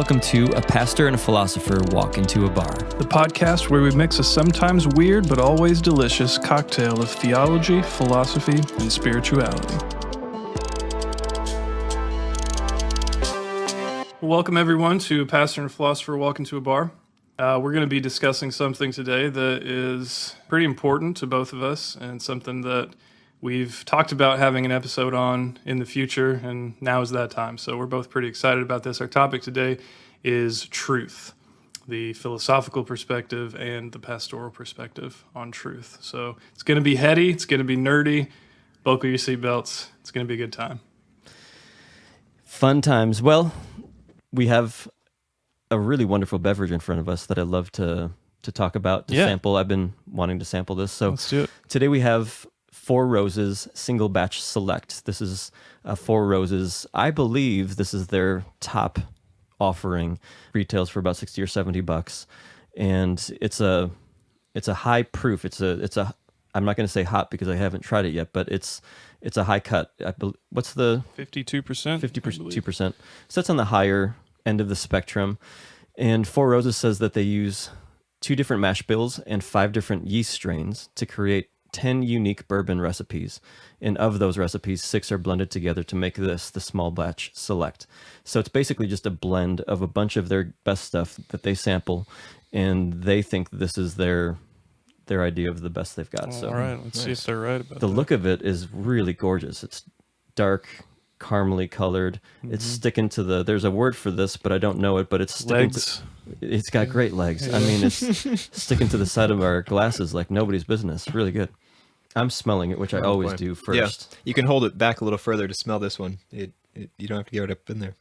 welcome to A Pastor and a Philosopher Walk into a Bar. The podcast where we mix a sometimes weird but always delicious cocktail of theology, philosophy, and spirituality. Welcome everyone to Pastor and Philosopher Walk into a Bar. We're going to be discussing something today that is pretty important to both of us and something that we've talked about having an episode on in the future, and now is that time. So we're both pretty excited about this. Our topic today is truth, the philosophical perspective and the pastoral perspective on truth. So it's going to be heady, it's going to be nerdy. Buckle your seatbelts. It's going to be a good time. Fun times. Well, we have a really wonderful beverage in front of us that I'd love to talk about, to sample. I've been wanting to sample this. So Let's do it. Today we have Four Roses Single Batch Select. This is Four Roses. I believe this is their top offering. Retails for about $60 or $70, and it's a high proof. It's a I'm not going to say hot because I haven't tried it yet, but it's a high cut. What's the 52%? 52%. So that's on the higher end of the spectrum. And Four Roses says that they use 2 different mash bills and 5 different yeast strains to create 10 unique bourbon recipes, and of those recipes, 6 are blended together to make this the small batch select. So it's basically just a blend of a bunch of their best stuff that they sample, and they think this is their idea of the best they've got. So all right, let's see if they're right about the that. look of it is really gorgeous. It's dark, caramely colored. It's sticking to the, there's a word for this, but I don't know it, but it's sticking Legs. it's got great legs. I mean, it's sticking to the side of our glasses like nobody's business. Really good. I'm smelling it, which I always do first. Yeah, you can hold it back a little further to smell this one. You don't have to get it up in there.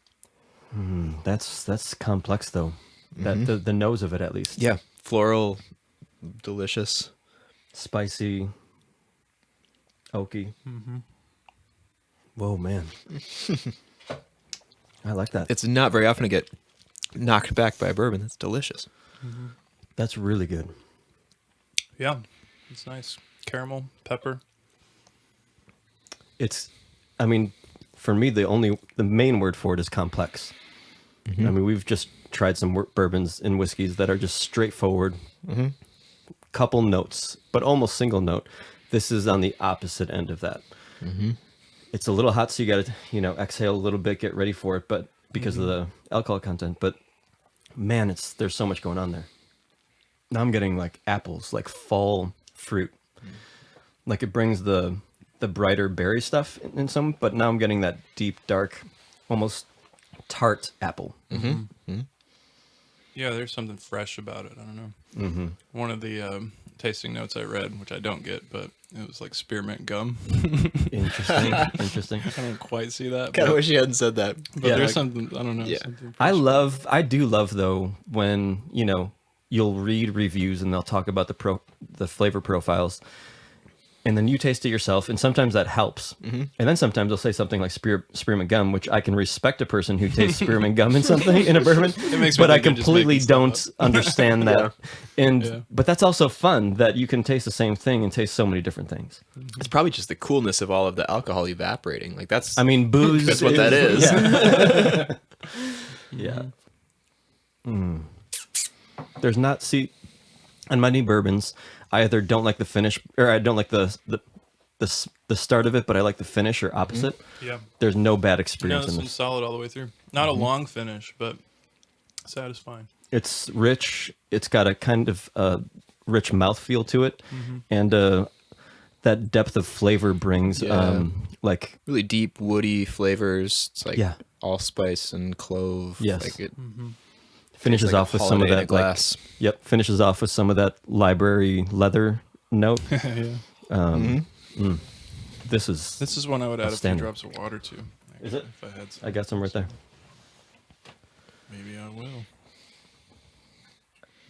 That's complex though. That the nose of it at least. Yeah, floral, delicious, Spicy, oaky. Whoa, man. I like that. It's not very often to get knocked back by a bourbon. That's delicious. That's really good. Yeah, it's nice. Caramel, pepper. I mean, for me, the main word for it is complex. I mean, we've just tried some bourbons and whiskeys that are just straightforward, couple notes, but almost single note. This is on the opposite end of that. It's a little hot, so you got to, exhale a little bit, get ready for it, but because of the alcohol content. But man, there's so much going on there. Now I'm getting like apples, like fall fruit. Like it brings the brighter berry stuff in some, but now I'm getting that deep, dark, almost tart apple. Yeah, there's something fresh about it. I don't know. One of the tasting notes I read, which I don't get, but it was like spearmint gum. Interesting. I don't quite see that. Kind of wish you hadn't said that. But Yeah, there's something, I don't know. Yeah. Something I do love though when you'll read reviews and they'll talk about the flavor profiles, and then you taste it yourself, and sometimes that helps. And then sometimes they'll say something like spearmint gum, which I can respect a person who tastes spearmint gum in something in a bourbon, makes me but I think you're just completely making don't stuff understand that. Yeah. But that's also fun that you can taste the same thing and taste so many different things. It's probably just the coolness of all of the alcohol evaporating. Like that's. I mean, booze. That's what that is. Yeah. There's not, on my new bourbons, I either don't like the finish, or I don't like the start of it, but I like the finish, or opposite. Yeah. There's no bad No, experience this in one's this. solid all the way through. Not a long finish, but satisfying. It's rich. It's got a kind of rich mouthfeel to it, and that depth of flavor brings like really deep, woody flavors. It's like Yeah. allspice and clove. Yes. Like it finishes like off a with some of holiday in a that glass. finishes off with some of that library leather note. Yeah. This is one I would add a few outstanding. drops of water to. Actually, Is it? If I had some. I got some right there. Maybe I will.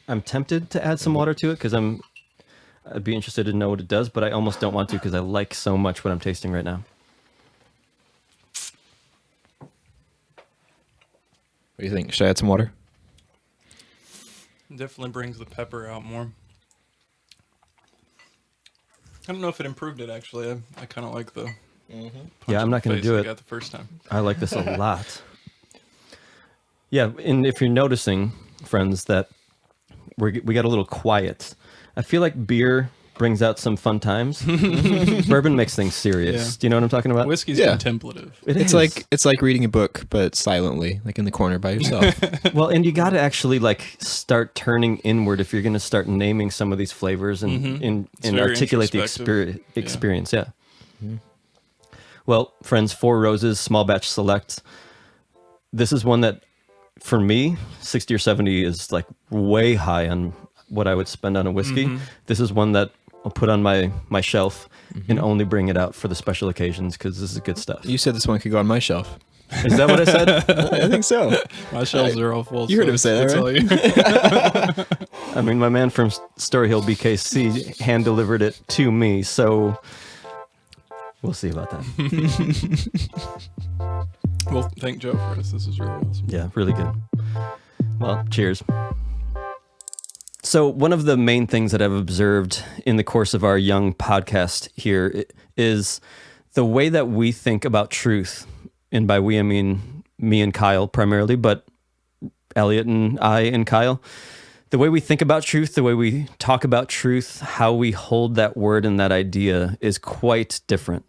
I'm tempted to add some water to it because I'd be interested to know what it does, but I almost don't want to because I like so much what I'm tasting right now. What do you think? Should I add some water? It definitely brings the pepper out more. I don't know if it improved it, actually. I kind of like the Yeah, I'm not going to do I it. got the first time. I like this a lot. Yeah, and if you're noticing, friends, that we got a little quiet. I feel like beer brings out some fun times. Bourbon makes things serious. Yeah. Do you know what I'm talking about? Whiskey's Yeah. contemplative. It's like reading a book, but silently, like in the corner by yourself. Well, and you got to actually like start turning inward if you're going to start naming some of these flavors and very articulate the introspective. experience. Yeah. Well, friends, Four Roses Small Batch Select. This is one that, for me, 60 or 70 is like way high on what I would spend on a whiskey. This is one that I'll put on my shelf and only bring it out for the special occasions because this is good stuff. You said this one could go on my shelf. Is that what I said? I think so. My shelves are all full. You heard him say that, right? Right? I mean, my man from Story Hill, BKC, hand delivered it to me, so we'll see about that. Well, thank Joe for us. This is really awesome. Yeah, really good. Well, cheers. So one of the main things that I've observed in the course of our young podcast here is the way that we think about truth. And by we, I mean me and Kyle primarily, but Elliot and I and Kyle. The way we think about truth, the way we talk about truth, how we hold that word and that idea is quite different.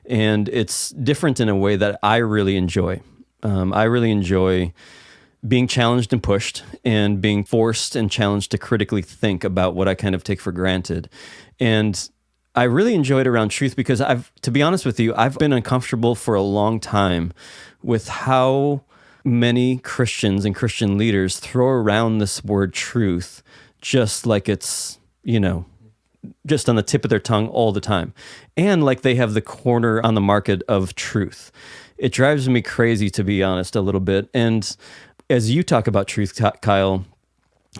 And it's different in a way that I really enjoy. I really enjoy being challenged and pushed and being forced and challenged to critically think about what I kind of take for granted. And I really enjoy it around truth because to be honest with you, I've been uncomfortable for a long time with how many Christians and Christian leaders throw around this word truth just like it's, just on the tip of their tongue all the time. And like they have the corner on the market of truth. It drives me crazy, to be honest, a little bit. And as you talk about truth, Kyle,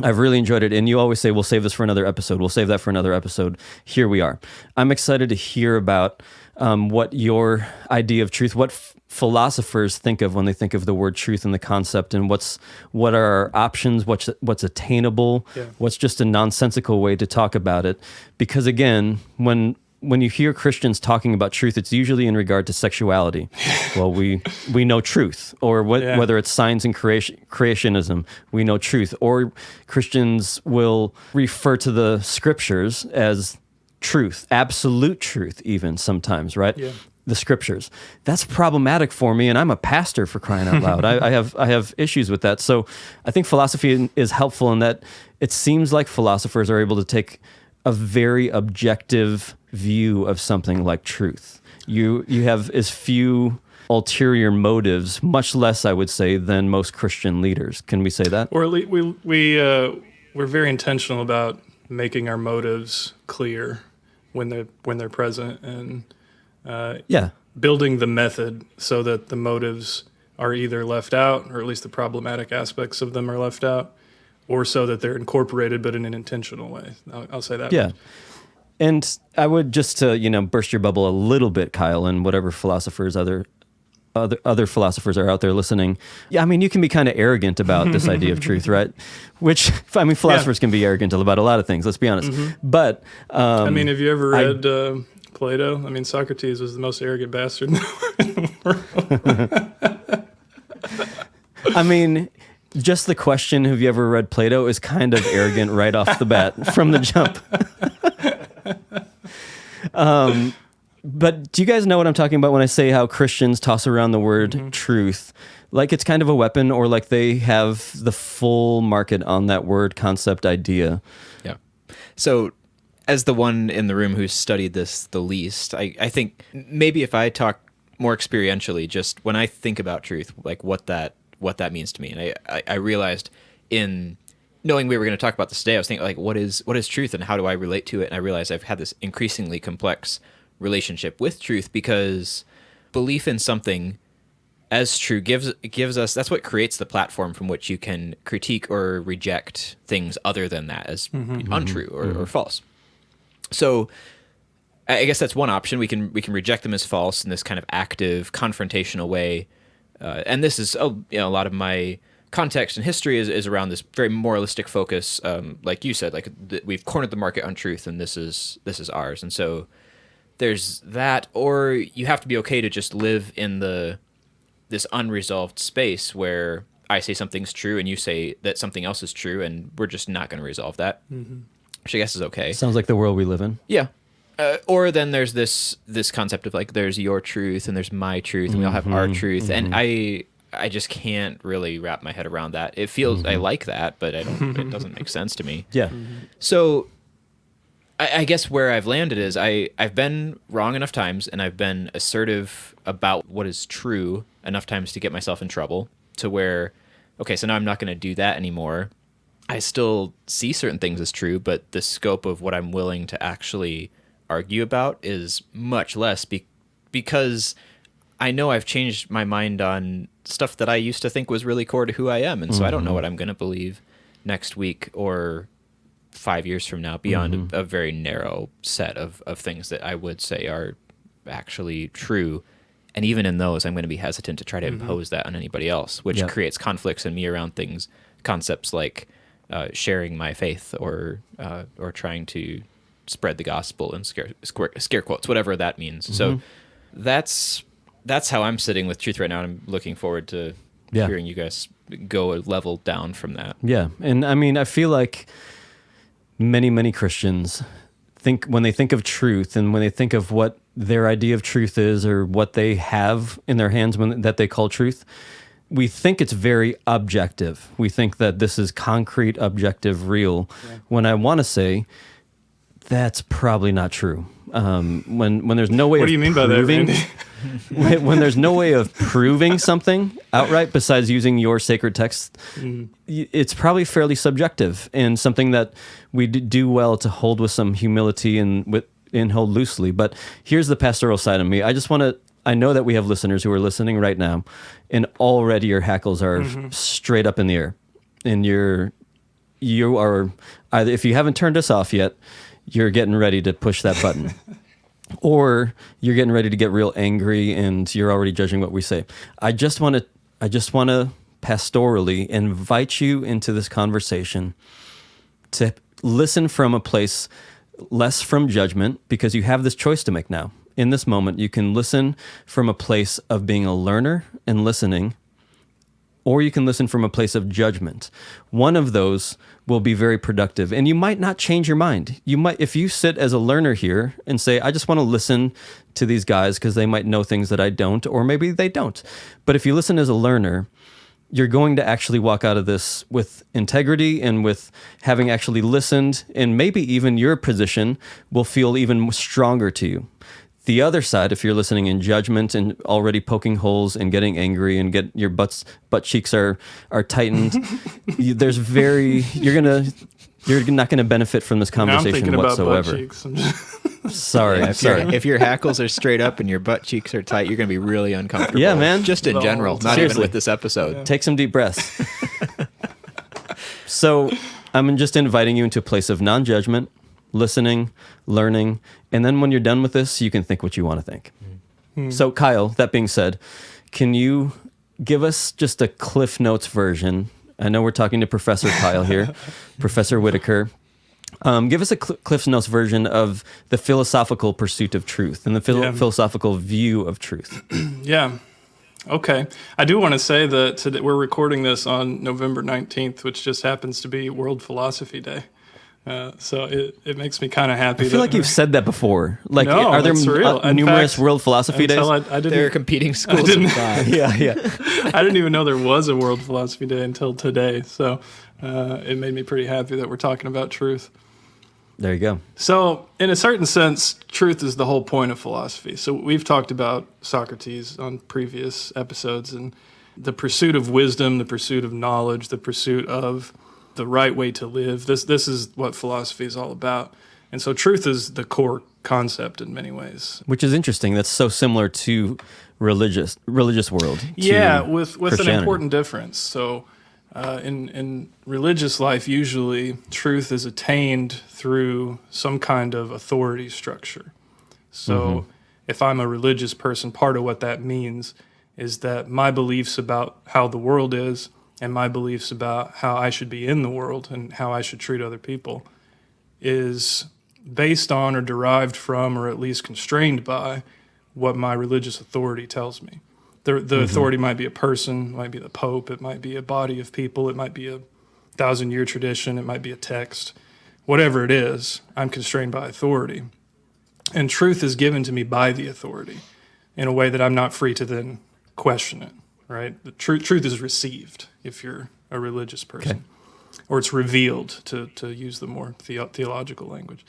I've really enjoyed it. And you always say, we'll save this for another episode. We'll save that for another episode. Here we are. I'm excited to hear about what your idea of truth, what philosophers think of when they think of the word truth and the concept, and what are our options, what's attainable, what's just a nonsensical way to talk about it. Because again, when you hear Christians talking about truth, it's usually in regard to sexuality. Well, we know truth, or whether it's science and creationism, we know truth. Or Christians will refer to the scriptures as truth, absolute truth, even sometimes, right? Yeah. The scriptures. That's problematic for me, and I'm a pastor, for crying out loud. I have issues with that. So I think philosophy is helpful in that it seems like philosophers are able to take a very objective view of something like truth. You have as few ulterior motives, much less, I would say, than most Christian leaders. Can we say that? Or at least we're very intentional about making our motives clear when they're present, and building the method so that the motives are either left out, or at least the problematic aspects of them are left out, or so that they're incorporated but in an intentional way. I'll say that. Yeah. And I would just to, burst your bubble a little bit, Kyle, and whatever philosophers, other philosophers are out there listening. Yeah, I mean, you can be kind of arrogant about this idea of truth, right? Which, I mean, philosophers can be arront about a lot of things, let's be honest. But I mean, have you ever read Plato? I mean, Socrates was the most arrogant bastard in the world. I mean, just the question, have you ever read Plato, is kind of arrogant right off the bat from the jump. But do you guys know what I'm talking about when I say how Christians toss around the word truth? Like it's kind of a weapon, or like they have the full market on that word, concept, idea. Yeah. So as the one in the room who's studied this the least, I think maybe if I talk more experientially, just when I think about truth, like what that means to me. And I realized in knowing we were going to talk about this today, I was thinking like, what is truth and how do I relate to it? And I realized I've had this increasingly complex relationship with truth, because belief in something as true gives us, that's what creates the platform from which you can critique or reject things other than that as untrue or false. So I guess that's one option. We can reject them as false in this kind of active, confrontational way. And this is a lot of my context and history is around this very moralistic focus. Like you said, we've cornered the market on truth, and this is ours. And so there's that, or you have to be okay to just live in this unresolved space where I say something's true and you say that something else is true, and we're just not going to resolve that, which I guess is okay. Sounds like the world we live in. Yeah. Or then there's this concept of like there's your truth and there's my truth and we all have our truth, and I just can't really wrap my head around that. It feels I like that, but I don't. It doesn't make sense to me. Yeah. So I guess where I've landed is I've been wrong enough times, and I've been assertive about what is true enough times to get myself in trouble, to where, okay, so now I'm not going to do that anymore. I still see certain things as true, but the scope of what I'm willing to actually argue about is much less because I know I've changed my mind on stuff that I used to think was really core to who I am, and so I don't know what I'm going to believe next week or 5 years from now beyond a very narrow set of things that I would say are actually true. And even in those, I'm going to be hesitant to try to impose that on anybody else, which creates conflicts in me around concepts like sharing my faith or trying to spread the gospel and scare quotes, whatever that means. So that's how I'm sitting with truth right now, and I'm looking forward to hearing you guys go a level down from that. Yeah, and I mean, I feel like many Christians think, when they think of truth and when they think of what their idea of truth is or what they have in their hands that they call truth, we think it's very objective. We think that this is concrete, objective, real. Yeah. When I want to say that's probably not true. When there's no way. What do you mean by that, Randy? when there's no way of proving something outright besides using your sacred text, it's probably fairly subjective and something that we do well to hold with some humility and hold loosely. But here's the pastoral side of me. I know that we have listeners who are listening right now, and already your hackles are straight up in the air, and you are either, if you haven't turned us off yet, you're getting ready to push that button. Or you're getting ready to get real angry and you're already judging what we say. I just want to pastorally invite you into this conversation to listen from a place less from judgment, because you have this choice to make now. In this moment, you can listen from a place of being a learner and listening, or you can listen from a place of judgment. One of those will be very productive, and you might not change your mind. You might, if you sit as a learner here and say, I just want to listen to these guys because they might know things that I don't, or maybe they don't. But if you listen as a learner, you're going to actually walk out of this with integrity and with having actually listened, and maybe even your position will feel even stronger to you. The other side, if you're listening in judgment and already poking holes and getting angry and your butt cheeks are tightened, you're not gonna benefit from this conversation whatsoever. About butt cheeks. Sorry. If your hackles are straight up and your butt cheeks are tight, you're gonna be really uncomfortable. Yeah, man. Just in general, not even with this episode. Yeah. Take some deep breaths. So I'm just inviting you into a place of non-judgment, listening, learning, and then when you're done with this, you can think what you want to think. So Kyle, that being said, can you give us just a Cliff Notes version? I know we're talking to Professor Kyle here, Professor Whitaker. Give us a Cliff Notes version of the philosophical pursuit of truth and the philosophical view of truth. Yeah. Okay. I do want to say that today we're recording this on November 19th, which just happens to be World Philosophy Day. So it makes me kind of happy. I feel like you've said that before. Like, no, are there numerous fact, World Philosophy Days? There are competing schools of thought. Yeah. I didn't even know there was a World Philosophy Day until today. So it made me pretty happy that we're talking about truth. There you go. So in a certain sense, truth is the whole point of philosophy. So we've talked about Socrates on previous episodes, and the pursuit of wisdom, the pursuit of knowledge, the pursuit of the right way to live. This is what philosophy is all about. And so truth is the core concept in many ways. Which is interesting. That's so similar to religious world. Yeah, with an important difference. So in religious life, usually truth is attained through some kind of authority structure. So if I'm a religious person, part of what that means is that my beliefs about how the world is and my beliefs about how I should be in the world and how I should treat other people is based on or derived from or at least constrained by what my religious authority tells me. The authority might be a person, it might be the Pope, it might be a body of people, it might be a 1,000-year tradition, it might be a text. Whatever it is, I'm constrained by authority. And truth is given to me by the authority in a way that I'm not free to then question it, right? The truth is received if you're a religious person. Okay. Or it's revealed, to use the more theological language.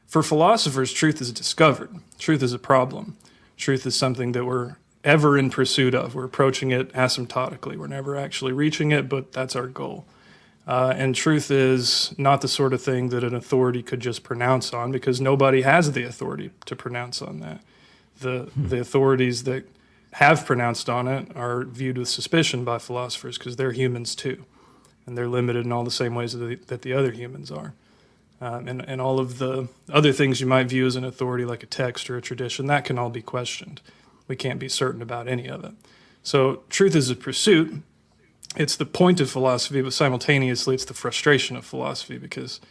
For philosophers, truth is discovered. Truth is a problem. Truth is something that we're ever in pursuit of. We're approaching it asymptotically. We're never actually reaching it, but that's our goal. And truth is not the sort of thing that an authority could just pronounce on, because nobody has the authority to pronounce on that. The authorities that have pronounced on it are viewed with suspicion by philosophers because they're humans too. And they're limited in all the same ways that the other humans are. And all of the other things you might view as an authority, like a text or a tradition, that can all be questioned. We can't be certain about any of it. So truth is a pursuit. It's the point of philosophy, but simultaneously it's the frustration of philosophy, because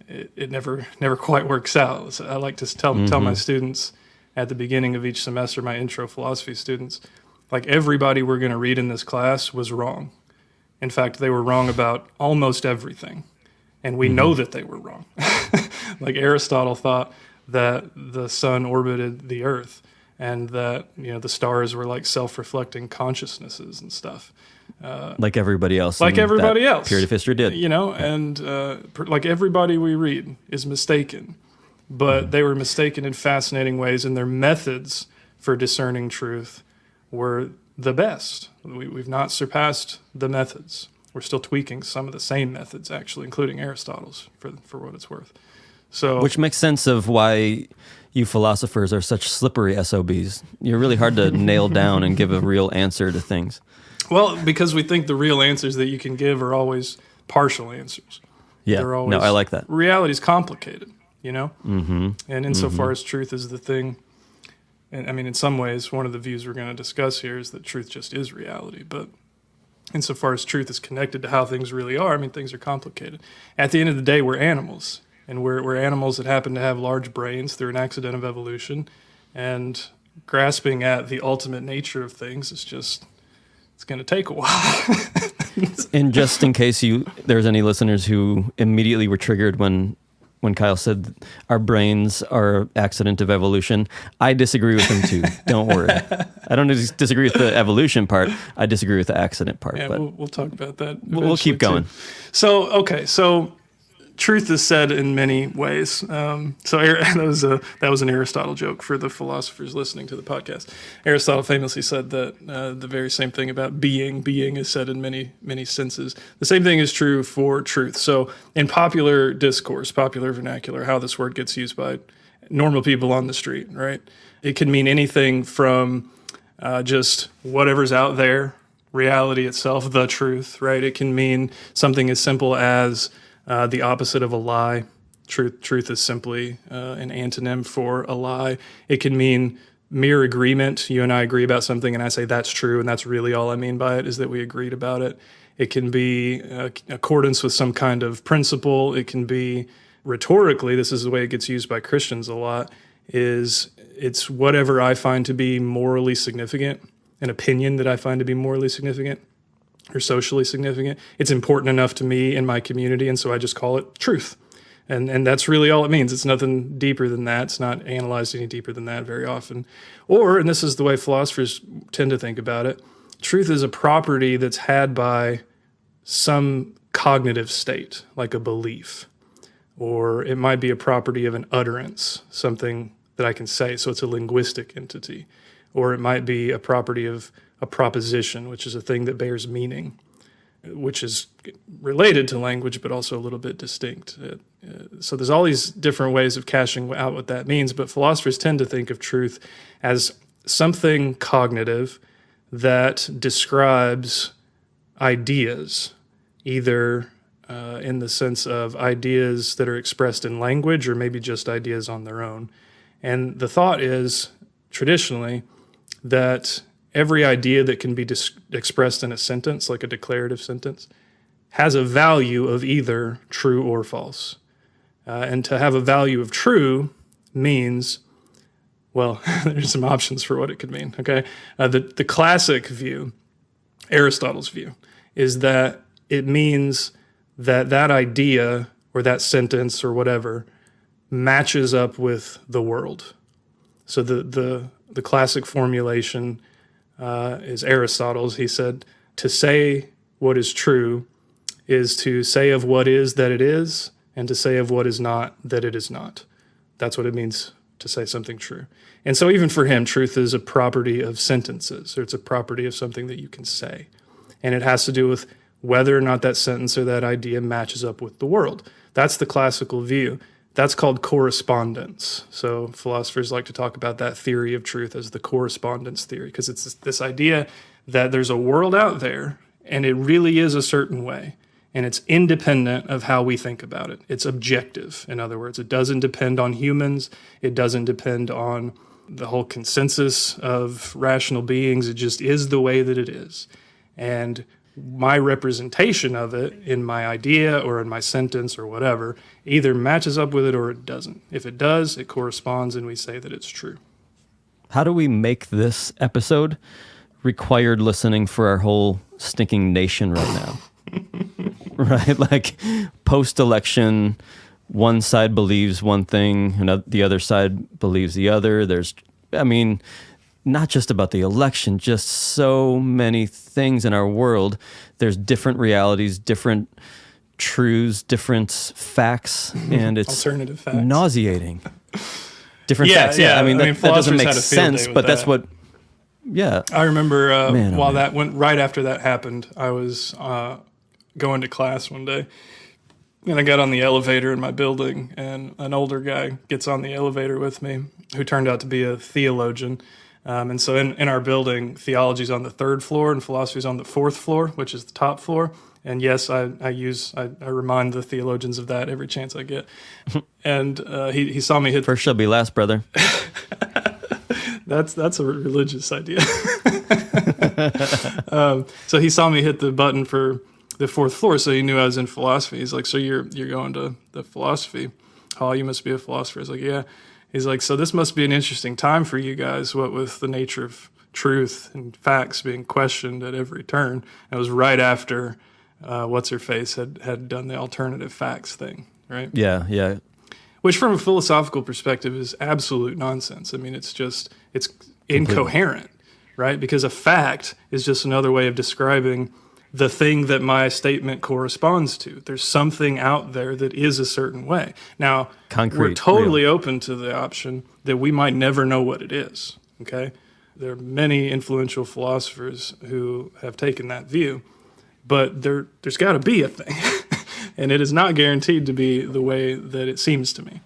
it never quite works out. So I like to tell my students at the beginning of each semester, my intro philosophy students, like, everybody we're going to read in this class was wrong. In fact, they were wrong about almost everything. And we know that they were wrong. Like Aristotle thought that the sun orbited the earth, and that, the stars were like self-reflecting consciousnesses and stuff. Like everybody else. Like everybody else. Period of history did. And like everybody we read is mistaken. But they were mistaken in fascinating ways, and their methods for discerning truth were the best. We've not surpassed the methods. We're still tweaking some of the same methods, actually, including Aristotle's, for what it's worth. So, which makes sense of why you philosophers are such slippery SOBs. You're really hard to nail down and give a real answer to things. Well, because we think the real answers that you can give are always partial answers. Yeah, no, I like that. Reality's complicated, Mm-hmm. And insofar as truth is the thing, and I mean, in some ways, one of the views we're going to discuss here is that truth just is reality. But insofar as truth is connected to how things really are, I mean, things are complicated. At the end of the day, we're animals. And we're animals that happen to have large brains through an accident of evolution. And grasping at the ultimate nature of things is just, it's going to take a while. And just in case there's any listeners who immediately were triggered when Kyle said our brains are accident of evolution, I disagree with him too. Don't worry. I don't disagree with the evolution part. I disagree with the accident part. Yeah, but we'll talk about that. We'll keep going. Too. So truth is said in many ways. That was an Aristotle joke for the philosophers listening to the podcast. Aristotle famously said that the very same thing about being is said in many, many senses. The same thing is true for truth. So in popular discourse, popular vernacular, how this word gets used by normal people on the street, right? It can mean anything from just whatever's out there, reality itself, the truth, right? It can mean something as simple as the opposite of a lie. Truth is simply an antonym for a lie. It can mean mere agreement. You and I agree about something, and I say that's true, and that's really all I mean by it, is that we agreed about it. It can be accordance with some kind of principle. It can be rhetorically, this is the way it gets used by Christians a lot, it's whatever I find to be morally significant, an opinion that I find to be morally significant or socially significant. It's important enough to me in my community, and so I just call it truth. And that's really all it means. It's nothing deeper than that. It's not analyzed any deeper than that very often. Or, and this is the way philosophers tend to think about it, truth is a property that's had by some cognitive state, like a belief. Or it might be a property of an utterance, something that I can say, so it's a linguistic entity. Or it might be a property of a proposition, which is a thing that bears meaning, which is related to language, but also a little bit distinct. So there's all these different ways of cashing out what that means, but philosophers tend to think of truth as something cognitive that describes ideas, either in the sense of ideas that are expressed in language or maybe just ideas on their own. And the thought is, traditionally, that every idea that can be expressed in a sentence, like a declarative sentence, has a value of either true or false. And to have a value of true means Well, there's some options for what it could mean, okay? The classic view, Aristotle's view, is that it means that that idea or that sentence or whatever matches up with the world. So the classic formulation is Aristotle's. He said, to say what is true is to say of what is that it is, and to say of what is not that it is not. That's what it means to say something true. And so even for him, truth is a property of sentences, or it's a property of something that you can say. And it has to do with whether or not that sentence or that idea matches up with the world. That's the classical view. That's called correspondence. So philosophers like to talk about that theory of truth as the correspondence theory, because it's this idea that there's a world out there and it really is a certain way, and it's independent of how we think about it. It's objective. In other words, it doesn't depend on humans. It doesn't depend on the whole consensus of rational beings. It just is the way that it is. And my representation of it in my idea or in my sentence or whatever either matches up with it or it doesn't. If it does, it corresponds and we say that it's true. How do we make this episode required listening for our whole stinking nation right now? Right? Like post-election, one side believes one thing and the other side believes the other. Not just about the election, just so many things in our world. There's different realities, different truths, different facts, and it's alternative facts. Nauseating. Different facts. Yeah. That doesn't make sense, but that's what. Yeah. I remember that went right after that happened. I was going to class one day, and I got on the elevator in my building, and an older guy gets on the elevator with me, who turned out to be a theologian. And so in our building, theology is on the 3rd floor and philosophy is on the 4th floor, which is the top floor. And yes, I remind the theologians of that every chance I get. And he saw me hit... First shall be last, brother. That's a religious idea. So he saw me hit the button for the 4th floor, so he knew I was in philosophy. He's like, so you're going to the philosophy hall? You must be a philosopher. I was like, yeah. He's like, so this must be an interesting time for you guys, what with the nature of truth and facts being questioned at every turn. And it was right after What's-Her-Face had done the alternative facts thing, right? Yeah. Which from a philosophical perspective is absolute nonsense. It's incoherent, right? Because a fact is just another way of describing the thing that my statement corresponds to. There's something out there that is a certain way. Now, we're totally open to the option that we might never know what it is, okay? There are many influential philosophers who have taken that view, but there's got to be a thing, and it is not guaranteed to be the way that it seems to me.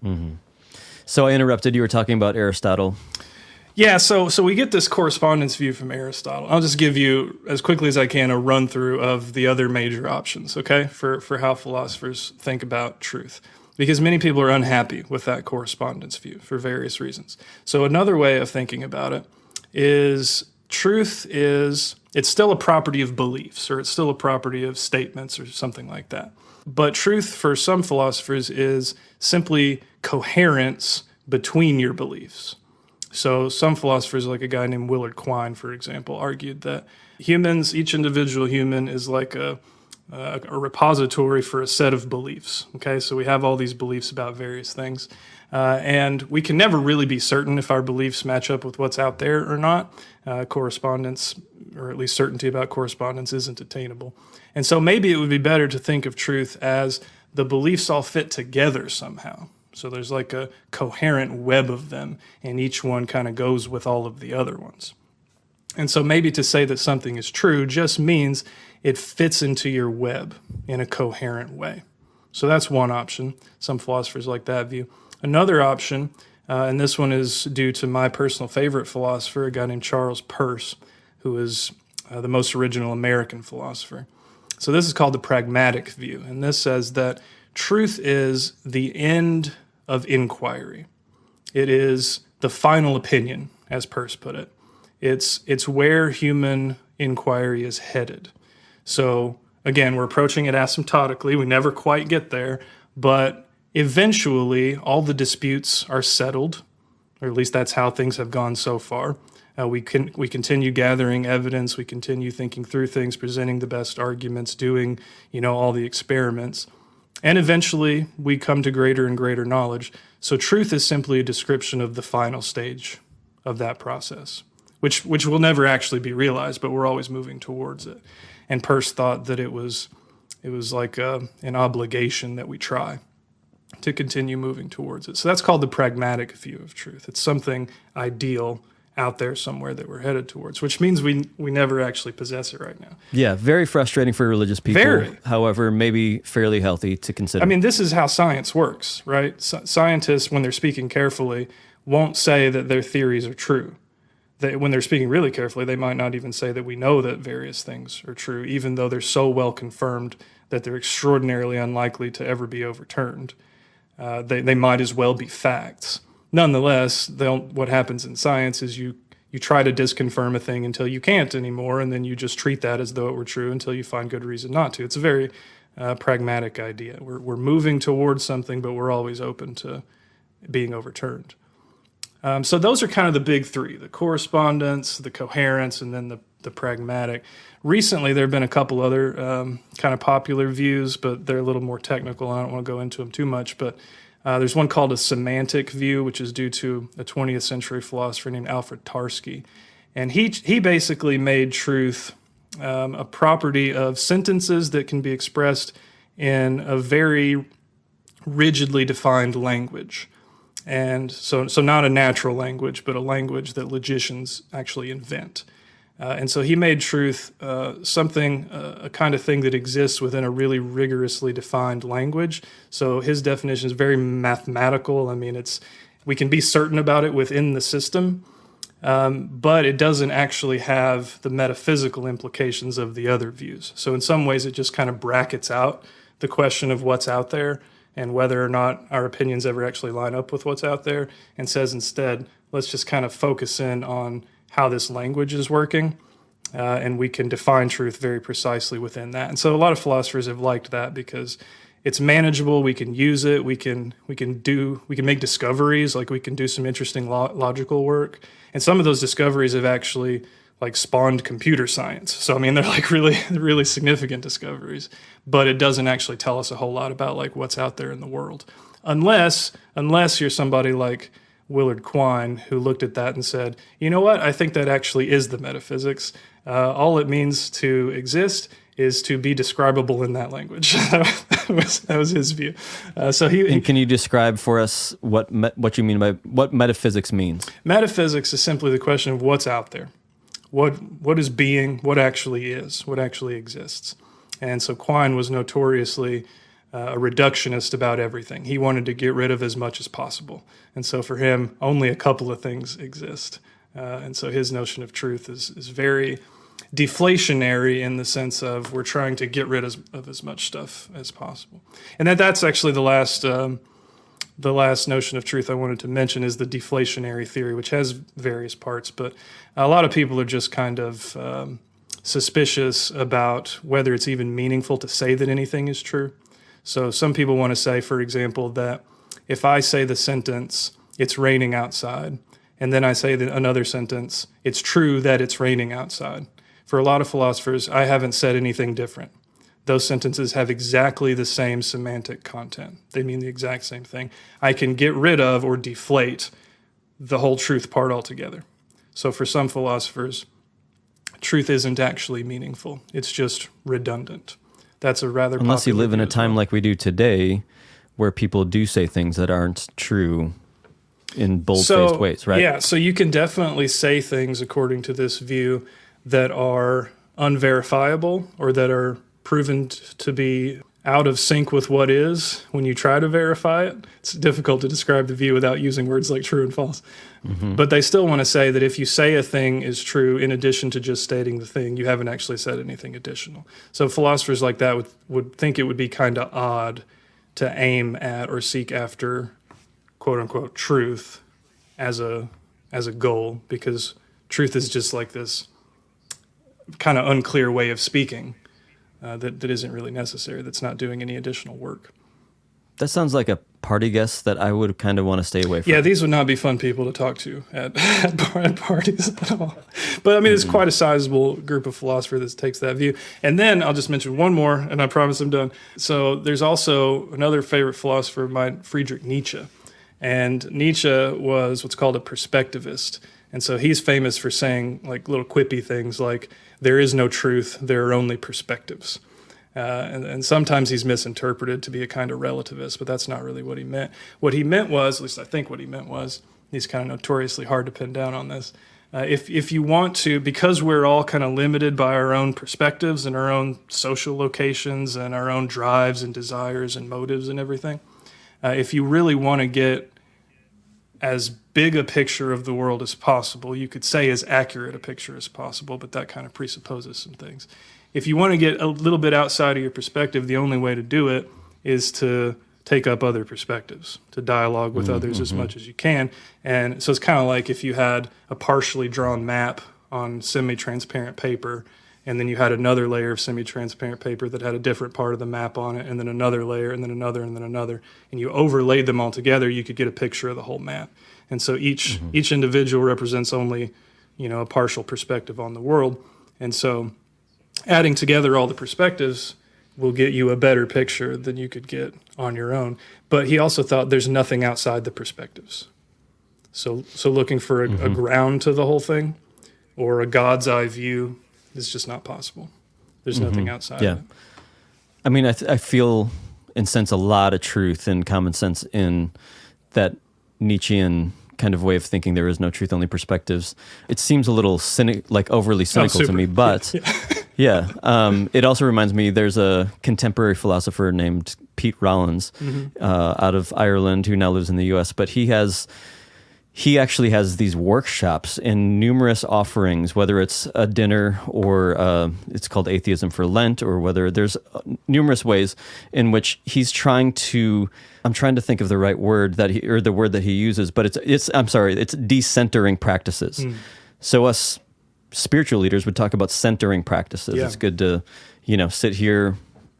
Mm-hmm. So I interrupted. You were talking about Aristotle. Yeah, so we get this correspondence view from Aristotle. I'll just give you, as quickly as I can, a run-through of the other major options, okay, for how philosophers think about truth. Because many people are unhappy with that correspondence view for various reasons. So another way of thinking about it is it's still a property of beliefs, or it's still a property of statements or something like that. But truth for some philosophers is simply coherence between your beliefs. So some philosophers, like a guy named Willard Quine, for example, argued that each individual human is like a repository for a set of beliefs. Okay, so we have all these beliefs about various things, and we can never really be certain if our beliefs match up with what's out there or not. Correspondence, or at least certainty about correspondence, isn't attainable. And so maybe it would be better to think of truth as the beliefs all fit together somehow. So there's like a coherent web of them, and each one kind of goes with all of the other ones. And so maybe to say that something is true just means it fits into your web in a coherent way. So that's one option. Some philosophers like that view. Another option, and this one is due to my personal favorite philosopher, a guy named Charles Peirce, who is the most original American philosopher. So this is called the pragmatic view, and this says that truth is the end of inquiry. It is the final opinion, as Peirce put it. It's where human inquiry is headed. So again, we're approaching it asymptotically. We never quite get there, but eventually all the disputes are settled or at least that's how things have gone so far. We continue gathering evidence, we continue thinking through things, presenting the best arguments, doing, all the experiments. And eventually we come to greater and greater knowledge. So truth is simply a description of the final stage of that process, which will never actually be realized, but we're always moving towards it. And Peirce thought that it was like an obligation that we try to continue moving towards it. So that's called the pragmatic view of truth. It's something ideal out there somewhere that we're headed towards, which means we never actually possess it right now. Yeah, very frustrating for religious people. Very. However, maybe fairly healthy to consider. I mean, this is how science works, right? Scientists, when they're speaking carefully, won't say that their theories are true. When they're speaking really carefully, they might not even say that we know that various things are true, even though they're so well confirmed that they're extraordinarily unlikely to ever be overturned. They might as well be facts. Nonetheless, what happens in science is you try to disconfirm a thing until you can't anymore, and then you just treat that as though it were true until you find good reason not to. It's a very pragmatic idea. We're moving towards something, but we're always open to being overturned. So those are kind of the big three: the correspondence, the coherence, and then the pragmatic. Recently, there have been a couple other kind of popular views, but they're a little more technical. I don't want to go into them too much, but there's one called a semantic view, which is due to a 20th century philosopher named Alfred Tarski. And he basically made truth a property of sentences that can be expressed in a very rigidly defined language. And so not a natural language, but a language that logicians actually invent. And so he made truth something, a kind of thing that exists within a really rigorously defined language. So his definition is very mathematical. I mean, we can be certain about it within the system, but it doesn't actually have the metaphysical implications of the other views. So in some ways, it just kind of brackets out the question of what's out there and whether or not our opinions ever actually line up with what's out there, and says instead, let's just kind of focus in on how this language is working, and we can define truth very precisely within that. And so a lot of philosophers have liked that because it's manageable. We can use it. We can make discoveries. Like we can do some interesting logical work, and some of those discoveries have actually like spawned computer science. So I mean, they're like really, really significant discoveries, but it doesn't actually tell us a whole lot about like what's out there in the world, unless you're somebody like Willard Quine, who looked at that and said, you know what, I think that actually is the metaphysics. All it means to exist is to be describable in that language. that was his view. And can you describe for us what you mean by what metaphysics means? Metaphysics is simply the question of what's out there. What is being, what actually is, what actually exists. And so Quine was notoriously a reductionist about everything. He wanted to get rid of as much as possible. And so for him, only a couple of things exist. And so his notion of truth is very deflationary in the sense of we're trying to get rid of as much stuff as possible. And that's actually the last notion of truth I wanted to mention is the deflationary theory, which has various parts, but a lot of people are just kind of suspicious about whether it's even meaningful to say that anything is true. So some people want to say, for example, that if I say the sentence, it's raining outside, and then I say another sentence, it's true that it's raining outside. For a lot of philosophers, I haven't said anything different. Those sentences have exactly the same semantic content. They mean the exact same thing. I can get rid of or deflate the whole truth part altogether. So for some philosophers, truth isn't actually meaningful. It's just redundant. That's a rather unless you popular live in a view as time well. like we do today, where people do say things that aren't true in bold-faced ways, right? Yeah, so you can definitely say things according to this view that are unverifiable or that are proven to be out of sync with what is when you try to verify it. It's difficult to describe the view without using words like true and false. Mm-hmm. But they still want to say that if you say a thing is true in addition to just stating the thing, you haven't actually said anything additional. So philosophers like that would think it would be kind of odd to aim at or seek after quote-unquote truth as a goal, because truth is just like this kind of unclear way of speaking that isn't really necessary, that's not doing any additional work. That sounds like a party guests that I would kind of want to stay away from. Yeah, these would not be fun people to talk to at parties at all. But I mean, it's quite a sizable group of philosophers that takes that view. And then I'll just mention one more, and I promise I'm done. So there's also another favorite philosopher of mine, Friedrich Nietzsche. And Nietzsche was what's called a perspectivist. And so he's famous for saying like little quippy things like, there is no truth, there are only perspectives. And sometimes he's misinterpreted to be a kind of relativist, but that's not really what he meant. What he meant was, at least I think what he meant was, he's kind of notoriously hard to pin down on this. If you want to, because we're all kind of limited by our own perspectives and our own social locations and our own drives and desires and motives and everything, if you really want to get as big a picture of the world as possible, you could say as accurate a picture as possible, but that kind of presupposes some things. If you want to get a little bit outside of your perspective, the only way to do it is to take up other perspectives, to dialogue with others as much as you can. And so it's kind of like if you had a partially drawn map on semi-transparent paper, and then you had another layer of semi-transparent paper that had a different part of the map on it, and then another layer, and then another, and then another, and you overlaid them all together, you could get a picture of the whole map. And so each individual represents only, a partial perspective on the world. And so adding together all the perspectives will get you a better picture than you could get on your own. But he also thought there's nothing outside the perspectives. So looking for a ground to the whole thing or a God's eye view is just not possible. There's nothing outside of it. I mean, I feel and sense a lot of truth and common sense in that Nietzschean kind of way of thinking. There is no truth, only perspectives. It seems a little overly cynical to me, but it also reminds me there's a contemporary philosopher named Pete Rollins out of Ireland who now lives in the U.S., but he actually has these workshops and numerous offerings, whether it's a dinner or it's called Atheism for Lent, or whether there's numerous ways in which he's trying to, I'm trying to think of the right word the word that he uses, but it's decentering practices. So us spiritual leaders would talk about centering practices. It's good to, sit here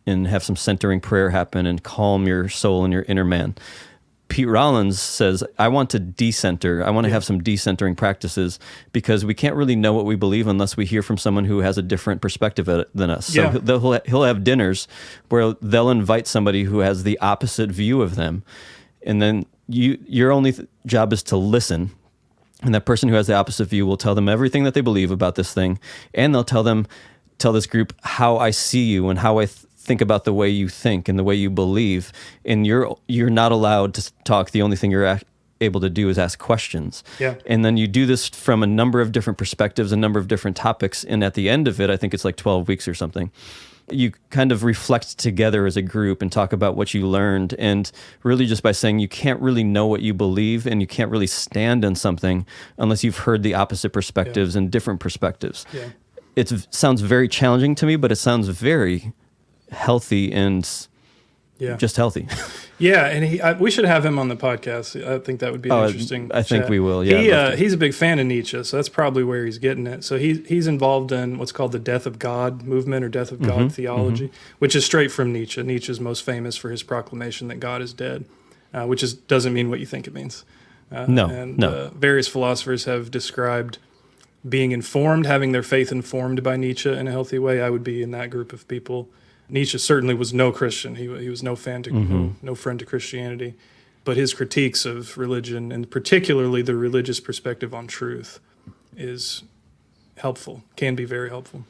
and have some centering prayer happen and calm your soul and your inner man. Pete Rollins says, I want to decenter. I want to have some decentering practices because we can't really know what we believe unless we hear from someone who has a different perspective than us. So he'll have dinners where they'll invite somebody who has the opposite view of them. And then your only job is to listen. And that person who has the opposite view will tell them everything that they believe about this thing. And they'll tell this group how I see you and how I think about the way you think and the way you believe, and you're not allowed to talk. The only thing you're able to do is ask questions. And then you do this from a number of different perspectives, a number of different topics, and at the end of it, I think it's like 12 weeks or something, you kind of reflect together as a group and talk about what you learned, and really just by saying you can't really know what you believe and you can't really stand in something unless you've heard the opposite perspectives and different perspectives. It sounds very challenging to me, but it sounds very healthy and just healthy. And we should have him on the podcast. I think that would be an interesting I think chat. we will, He's a big fan of Nietzsche, so that's probably where he's getting it. So he's involved in what's called the Death of God movement or Death of God theology, which is straight from Nietzsche. Nietzsche's most famous for his proclamation that God is dead, which doesn't mean what you think it means. Various philosophers have described being informed, having their faith informed by Nietzsche in a healthy way. I would be in that group of people. Nietzsche certainly was no Christian. He was no friend to Christianity, but his critiques of religion, and particularly the religious perspective on truth, is helpful, can be very helpful.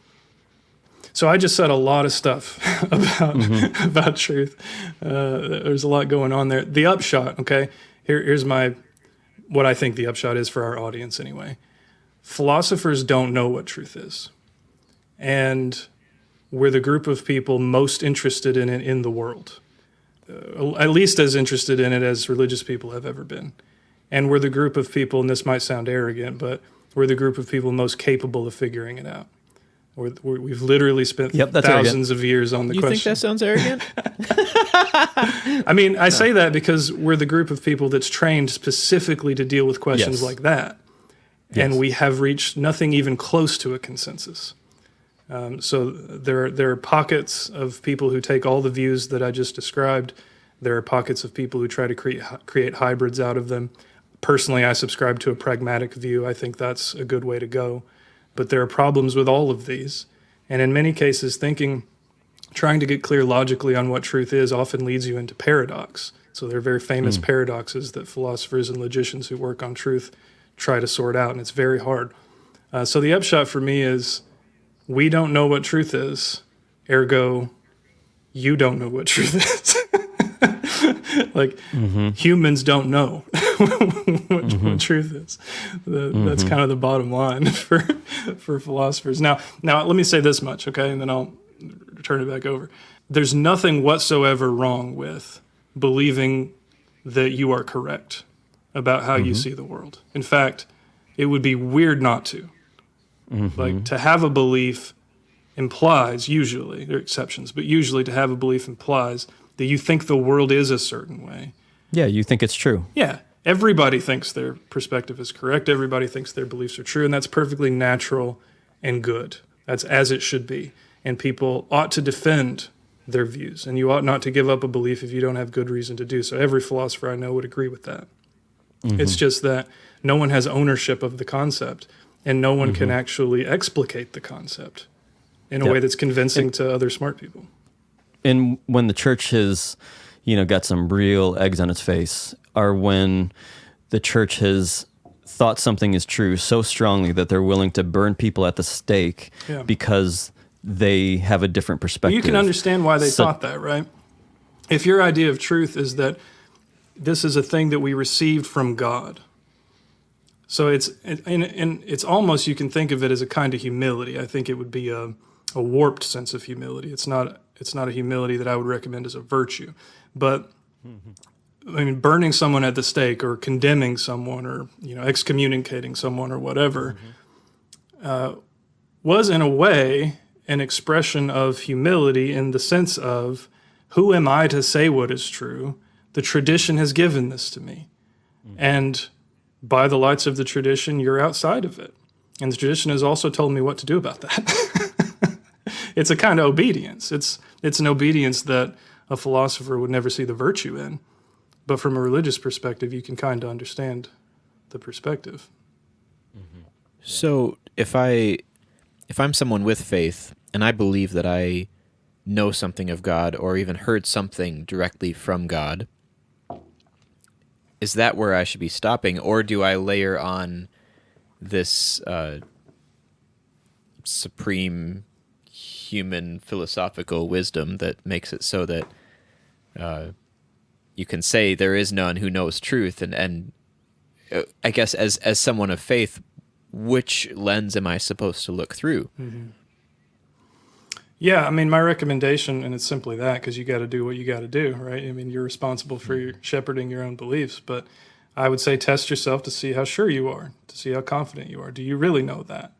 So I just said a lot of stuff about truth. There's a lot going on there. The upshot, okay, here's what I think the upshot is for our audience anyway. Philosophers don't know what truth is. And we're the group of people most interested in it in the world, at least as interested in it as religious people have ever been. And we're the group of people, and this might sound arrogant, but we're the group of people most capable of figuring it out. We've literally spent thousands of years on the question. You think that sounds arrogant? I mean, I say that because we're the group of people that's trained specifically to deal with questions like that. And we have reached nothing even close to a consensus. So there are pockets of people who take all the views that I just described There are pockets of people who try to create hybrids out of them. Personally, I subscribe to a pragmatic view. I think that's a good way to go. But there are problems with all of these. And in many cases, trying to get clear logically on what truth is often leads you into paradox. So there are very famous paradoxes that philosophers and logicians who work on truth try to sort out, and it's very hard. So the upshot for me is we don't know what truth is, ergo, you don't know what truth is. Like, humans don't know what truth is. That's kind of the bottom line for philosophers. Now, let me say this much, okay, and then I'll turn it back over. There's nothing whatsoever wrong with believing that you are correct about how you see the world. In fact, it would be weird not to. Like, to have a belief implies, usually, there are exceptions, but usually to have a belief implies that you think the world is a certain way. Yeah, you think it's true. Yeah. Everybody thinks their perspective is correct. Everybody thinks their beliefs are true, and that's perfectly natural and good. That's as it should be. And people ought to defend their views, and you ought not to give up a belief if you don't have good reason to do so. Every philosopher I know would agree with that. It's just that no one has ownership of the concept, and no one can actually explicate the concept in a way that's convincing to other smart people. And when the church has, got some real eggs on its face, are when the church has thought something is true so strongly that they're willing to burn people at the stake because they have a different perspective. Well, you can understand why they thought that, right? If your idea of truth is that this is a thing that we received from God, so it's almost, you can think of it as a kind of humility. I think it would be a warped sense of humility. It's not a humility that I would recommend as a virtue. But I mean, burning someone at the stake or condemning someone or excommunicating someone or whatever was in a way an expression of humility in the sense of, who am I to say what is true? The tradition has given this to me. And by the lights of the tradition, you're outside of it. And the tradition has also told me what to do about that. It's a kind of obedience. It's an obedience that a philosopher would never see the virtue in. But from a religious perspective, you can kind of understand the perspective. So if I'm someone with faith and I believe that I know something of God or even heard something directly from God, is that where I should be stopping, or do I layer on this supreme human philosophical wisdom that makes it so that you can say there is none who knows truth? And I guess as someone of faith, which lens am I supposed to look through? Yeah, I mean, my recommendation, and it's simply that, because you got to do what you got to do, right? I mean, you're responsible for shepherding your own beliefs, but I would say test yourself to see how sure you are, to see how confident you are. Do you really know that?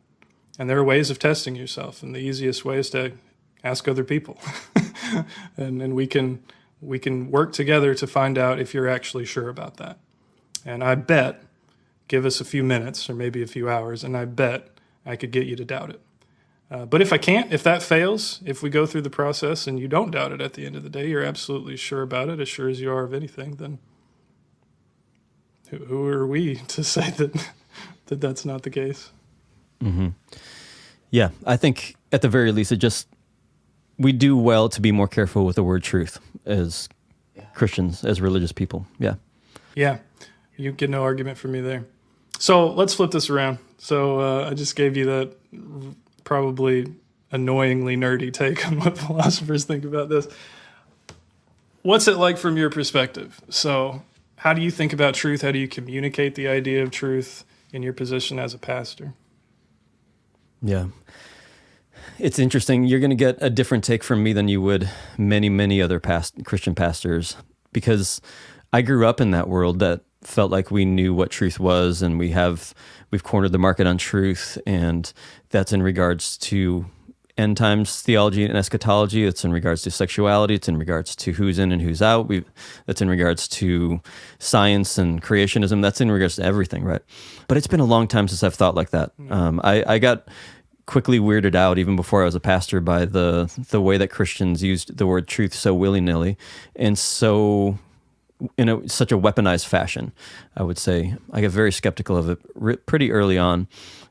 And there are ways of testing yourself, and the easiest way is to ask other people. and we can work together to find out if you're actually sure about that. And I bet, give us a few minutes or maybe a few hours, and I bet I could get you to doubt it. But if I can't, if that fails, if we go through the process and you don't doubt it at the end of the day, you're absolutely sure about it, as sure as you are of anything, then who are we to say that that's not the case? Yeah, I think at the very least, we do well to be more careful with the word truth as Christians, as religious people. Yeah. Yeah, you get no argument from me there. So let's flip this around. So I just gave you that probably annoyingly nerdy take on what philosophers think about this. What's it like from your perspective? So how do you think about truth? How do you communicate the idea of truth in your position as a pastor? Yeah. It's interesting. You're going to get a different take from me than you would many, many other Christian pastors, because I grew up in that world that felt like we knew what truth was, and we've cornered the market on truth, and that's in regards to end times theology and eschatology. It's in regards to sexuality. It's in regards to who's in and who's out. That's in regards to science and creationism. That's in regards to everything, right? But it's been a long time since I've thought like that. I got quickly weirded out, even before I was a pastor, by the way that Christians used the word truth so willy-nilly and so in such a weaponized fashion. I would say I get very skeptical of it pretty early on.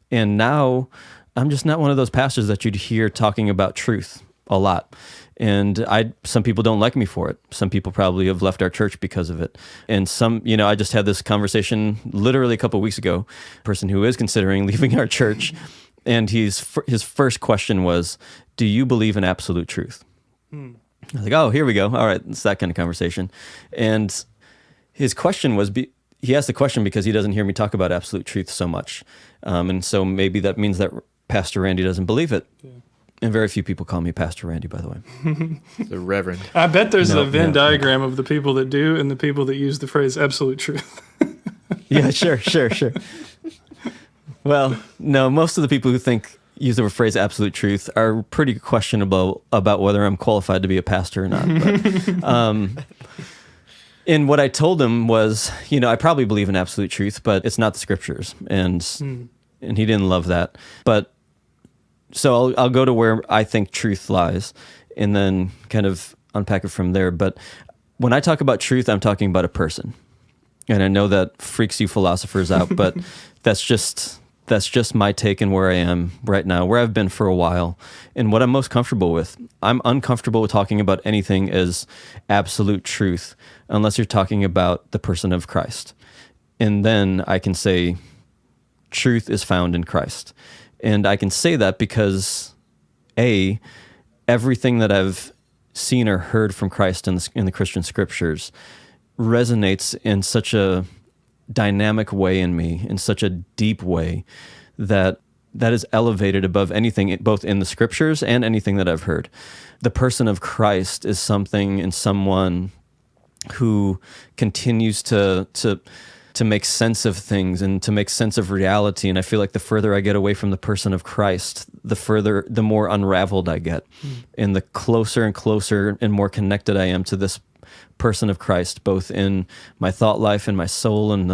And now I'm just not one of those pastors that you'd hear talking about truth a lot. And some people don't like me for it. Some people probably have left our church because of it. And I just had this conversation literally a couple of weeks ago, a person who is considering leaving our church. And his first question was, do you believe in absolute truth? I was like, oh, here we go. All right, it's that kind of conversation. And his question was, he asked the question because he doesn't hear me talk about absolute truth so much. And so maybe that means that Pastor Randy doesn't believe it. Yeah. And very few people call me Pastor Randy, by the way. The Reverend. I bet there's a Venn diagram of the people that do and the people that use the phrase absolute truth. Yeah, sure. Well, no, most of the people who use the phrase absolute truth are pretty questionable about whether I'm qualified to be a pastor or not. But, and what I told him was, I probably believe in absolute truth, but it's not the scriptures. And he didn't love that. But so I'll go to where I think truth lies and then kind of unpack it from there. But when I talk about truth, I'm talking about a person. And I know that freaks you philosophers out, but that's just my take and where I am right now, where I've been for a while, and what I'm most comfortable with. I'm uncomfortable with talking about anything as absolute truth unless you're talking about the person of Christ. And then I can say truth is found in Christ. And I can say that because, everything that I've seen or heard from Christ in the Christian scriptures resonates in such a dynamic way in me, in such a deep way, that is elevated above anything, both in the scriptures and anything that I've heard. The person of Christ is something and someone who continues to make sense of things and to make sense of reality. And I feel like the further I get away from the person of Christ, the more unraveled I get. And the closer and closer and more connected I am to this person of Christ, both in my thought life and my soul and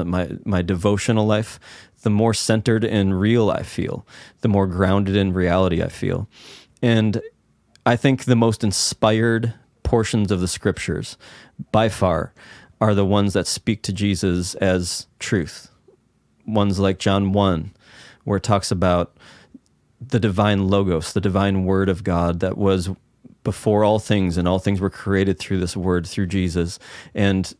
my devotional life, the more centered and real I feel, the more grounded in reality I feel. And I think the most inspired portions of the scriptures, by far, are the ones that speak to Jesus as truth. Ones like John 1, where it talks about the divine logos, the divine word of God that was before all things, and all things were created through this word, through Jesus. And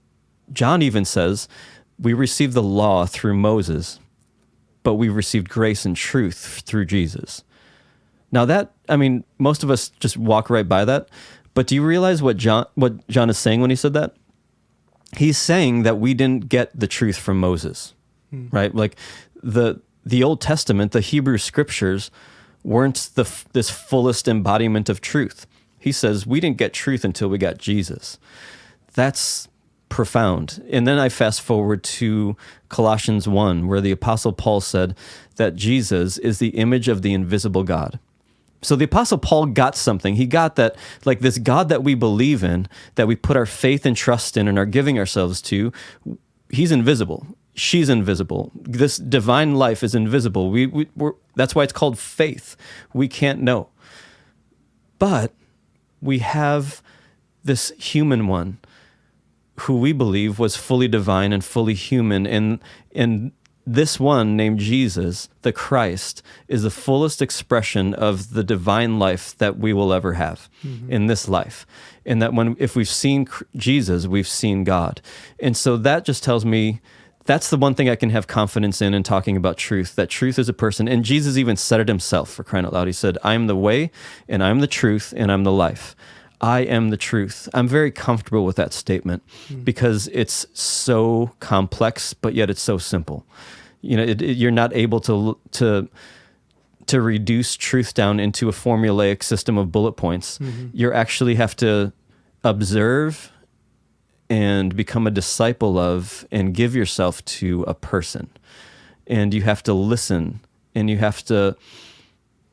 John even says, we received the law through Moses, but we received grace and truth through Jesus. Now most of us just walk right by that, but do you realize what John is saying when he said that? He's saying that we didn't get the truth from Moses, right? Like the Old Testament, the Hebrew scriptures weren't this fullest embodiment of truth. He says we didn't get truth until we got Jesus. That's profound. And then I fast forward to Colossians 1, where the Apostle Paul said that Jesus is the image of the invisible God. So the Apostle Paul got something. He got that, like, this God that we believe in, that we put our faith and trust in and are giving ourselves to, he's invisible. She's invisible. This divine life is invisible. That's why it's called faith. We can't know. But we have this human one who we believe was fully divine and fully human. And this one named Jesus, the Christ, is the fullest expression of the divine life that we will ever have in this life. And that if we've seen Jesus, we've seen God. And so that just tells me that's the one thing I can have confidence in talking about truth, that truth is a person. And Jesus even said it himself, for crying out loud. He said, I am the way, and I'm the truth, and I'm the life. I am the truth. I'm very comfortable with that statement because it's so complex, but yet it's so simple. You're not able to reduce truth down into a formulaic system of bullet points. You actually have to observe and become a disciple of and give yourself to a person. And you have to listen, and you have to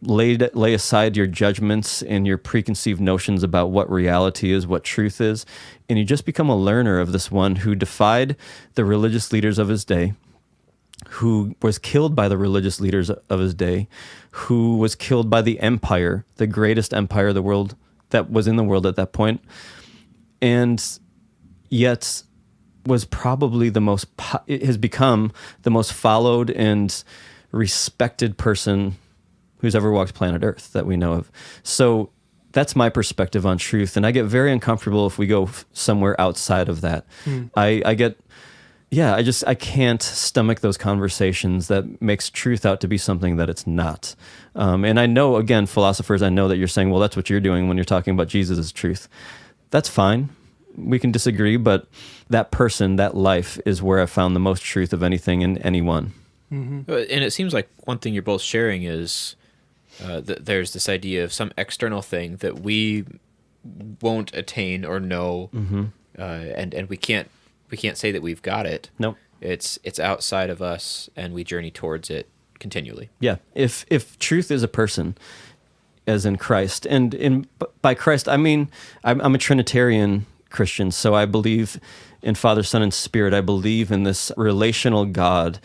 lay aside your judgments and your preconceived notions about what reality is, what truth is, and you just become a learner of this one who defied the religious leaders of his day, who was killed by the religious leaders of his day, who was killed by the empire, the greatest empire the world that was in the world at that point, and yet was probably has become the most followed and respected person who's ever walked planet Earth that we know of. So that's my perspective on truth, and I get very uncomfortable if we go somewhere outside of that. I can't stomach those conversations that makes truth out to be something that it's not. And I know, again, philosophers, I know that you're saying, well, that's what you're doing when you're talking about Jesus as truth. That's fine. We can disagree, but that person, that life is where I found the most truth of anything in anyone. Mm-hmm. And it seems like one thing you're both sharing is that there's this idea of some external thing that we won't attain or know, and we can't say that we've got it. Nope. It's outside of us, and we journey towards it continually. Yeah. If truth is a person, as in Christ, and by Christ I mean I'm a Trinitarian Christian, so I believe in Father, Son, and Spirit. I believe in this relational God,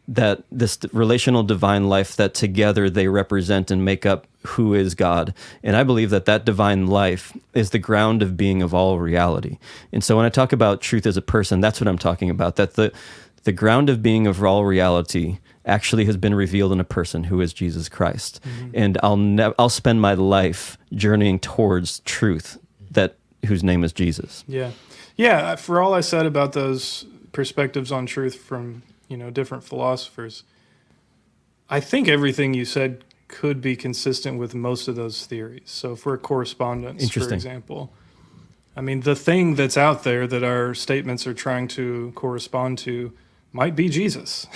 that this relational divine life that together they represent and make up who is God. And I believe that that divine life is the ground of being of all reality. And so when I talk about truth as a person, that's what I'm talking about, that the ground of being of all reality actually has been revealed in a person who is Jesus Christ. And I'll spend my life journeying towards truth whose name is Jesus. Yeah. For all I said about those perspectives on truth from different philosophers, I think everything you said could be consistent with most of those theories. So for correspondence, for example, I mean, the thing that's out there that our statements are trying to correspond to might be Jesus.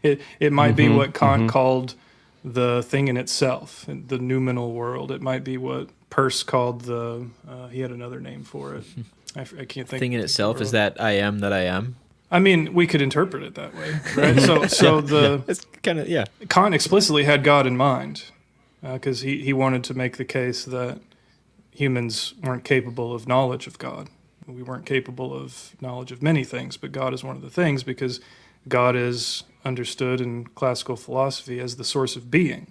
It might be what Kant called the thing in itself, the noumenal world. It might be what Peirce called he had another name for it. I can't think. Thing in itself is that I am that I am. I mean, we could interpret it that way, right? It's kind of Kant explicitly had God in mind, because he wanted to make the case that humans weren't capable of knowledge of God. We weren't capable of knowledge of many things, but God is one of the things, because God is understood in classical philosophy as the source of being.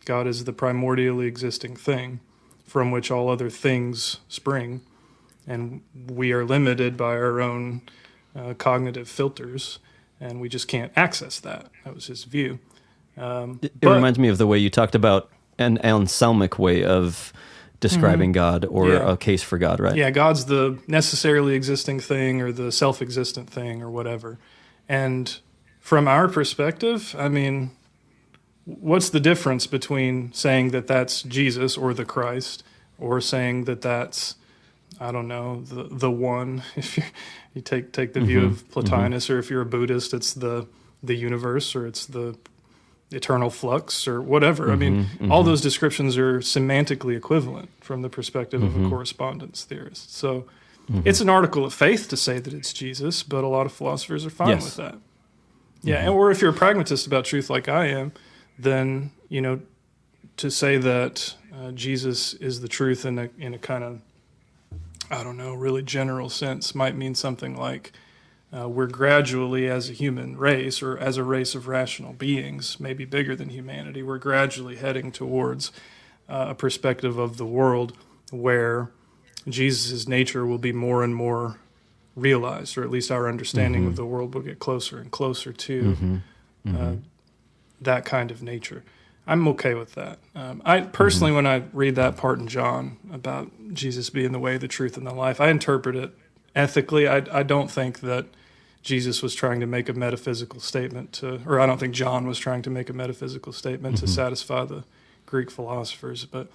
God is the primordially existing thing from which all other things spring, and we are limited by our own cognitive filters, and we just can't access that. That was his view. It reminds me of the way you talked about an Anselmic way of describing God, or a case for God, right? Yeah, God's the necessarily existing thing, or the self-existent thing, or whatever. And from our perspective, I mean, what's the difference between saying that that's Jesus or the Christ, or saying that that's, I don't know, the one? If you take the view of Plotinus, or if you're a Buddhist, it's the universe, or it's the eternal flux, or whatever. I mean, all those descriptions are semantically equivalent from the perspective of a correspondence theorist. So it's an article of faith to say that it's Jesus, but a lot of philosophers are fine with that. Yeah, or if you're a pragmatist about truth like I am, then, to say that Jesus is the truth in a kind of, I don't know, really general sense might mean something like we're gradually, as a human race, or as a race of rational beings, maybe bigger than humanity, we're gradually heading towards a perspective of the world where Jesus' nature will be more and more realized, or at least our understanding of the world will get closer and closer to that kind of nature. I'm okay with that. I personally, when I read that part in John about Jesus being the way, the truth, and the life, I interpret it ethically. I don't think that Jesus was trying to make a metaphysical statement or I don't think John was trying to make a metaphysical statement to satisfy the Greek philosophers, but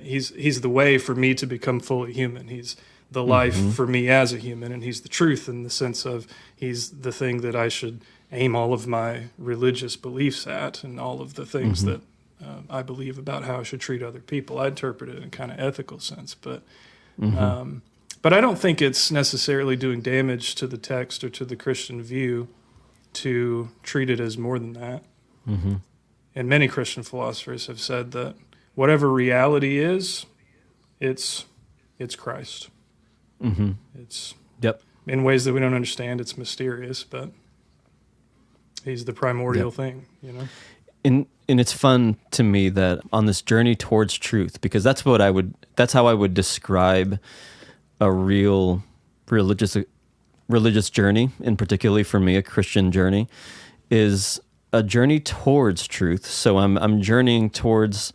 he's the way for me to become fully human. He's the life for me as a human, and he's the truth in the sense of he's the thing that I should aim all of my religious beliefs at, and all of the things that I believe about how I should treat other people. I interpret it in a kind of ethical sense, but I don't think it's necessarily doing damage to the text or to the Christian view to treat it as more than that. And many Christian philosophers have said that whatever reality is, it's Christ. It's in ways that we don't understand. It's mysterious, but He's the primordial thing, And it's fun to me that on this journey towards truth, because that's how I would describe a real religious journey, and particularly for me, a Christian journey, is a journey towards truth. So I'm journeying towards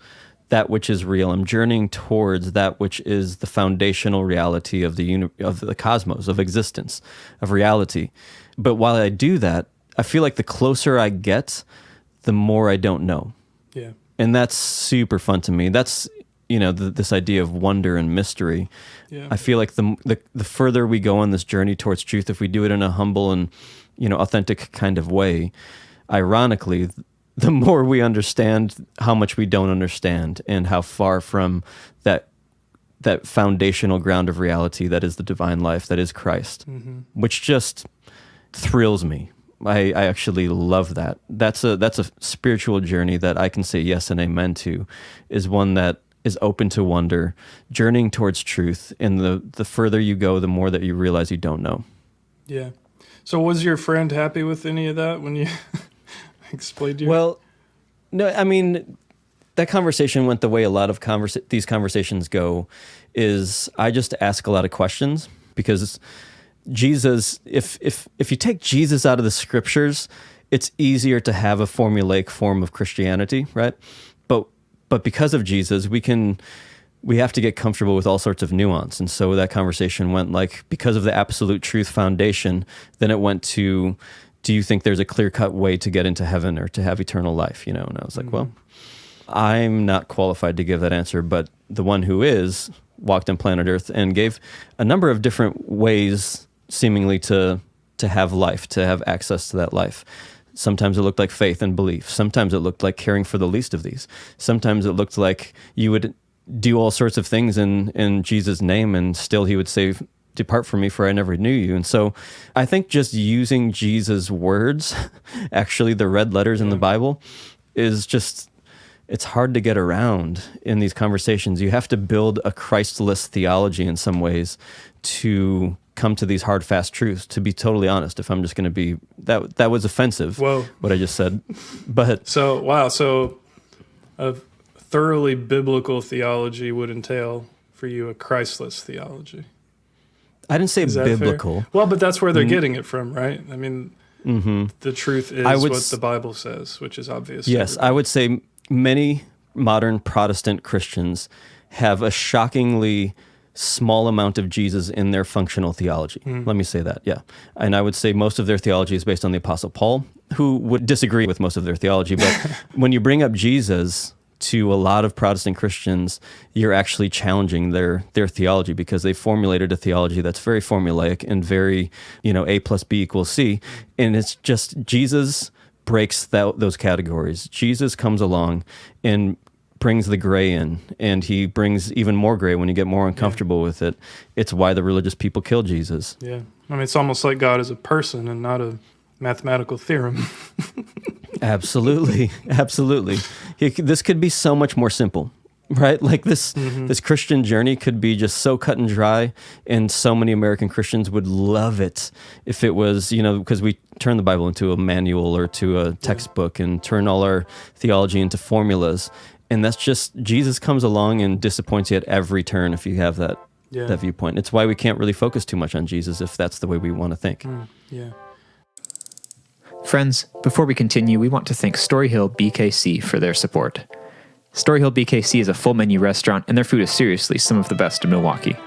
that which is real. I'm journeying towards that which is the foundational reality of the cosmos, of existence, of reality. But while I do that, I feel like the closer I get, the more I don't know. Yeah. And that's super fun to me. That's, this idea of wonder and mystery. Yeah. I feel like the further we go on this journey towards truth, if we do it in a humble and, authentic kind of way, ironically, the more we understand how much we don't understand and how far from that foundational ground of reality that is the divine life, that is Christ, which just thrills me. I actually love that. That's a spiritual journey that I can say yes and amen to, is one that is open to wonder, journeying towards truth. And the further you go, the more that you realize you don't know. Yeah. So was your friend happy with any of that when you explained to you? Well, no, I mean, that conversation went the way a lot of these conversations go, is I just ask a lot of questions, because Jesus, if you take Jesus out of the scriptures, it's easier to have a formulaic form of Christianity, right? But because of Jesus, we have to get comfortable with all sorts of nuance. And so that conversation went like, because of the absolute truth foundation, then it went to, do you think there's a clear-cut way to get into heaven or to have eternal life? And I was like, well, I'm not qualified to give that answer, but the one who is walked on planet Earth and gave a number of different ways seemingly to have life, to have access to that life. Sometimes it looked like faith and belief. Sometimes it looked like caring for the least of these. Sometimes it looked like you would do all sorts of things in Jesus' name, and still he would say, depart from me, for I never knew you. And so I think just using Jesus' words, actually the red letters in the Bible, is just, it's hard to get around in these conversations. You have to build a Christless theology in some ways to come to these hard, fast truths, to be totally honest. If I'm just going to be, that was offensive, Whoa. What I just said. But So a thoroughly biblical theology would entail for you a Christless theology. I didn't say Is that biblical. fair? Well, but that's where they're getting it from, right? I mean, the truth is what the Bible says, which is obvious. Yes, I would say many modern Protestant Christians have a shockingly small amount of Jesus in their functional theology. Let me say that, yeah. And I would say most of their theology is based on the Apostle Paul, who would disagree with most of their theology. But when you bring up Jesus to a lot of Protestant Christians, you're actually challenging their theology, because they formulated a theology that's very formulaic and very, A plus B equals C. And it's just Jesus breaks those categories. Jesus comes along and brings the gray in, and he brings even more gray when you get more uncomfortable with it. It's why the religious people kill Jesus. Yeah. I mean, it's almost like God is a person and not a mathematical theorem. Absolutely. Absolutely. This could be so much more simple, right? Like this Christian journey could be just so cut and dry, and so many American Christians would love it if it was, because we turn the Bible into a manual or to a textbook and turn all our theology into formulas. And that's just, Jesus comes along and disappoints you at every turn if you have that viewpoint. It's why we can't really focus too much on Jesus if that's the way we want to think. Yeah. Friends, before we continue, we want to thank Storyhill BKC for their support. Storyhill BKC is a full menu restaurant, and their food is seriously some of the best in Milwaukee.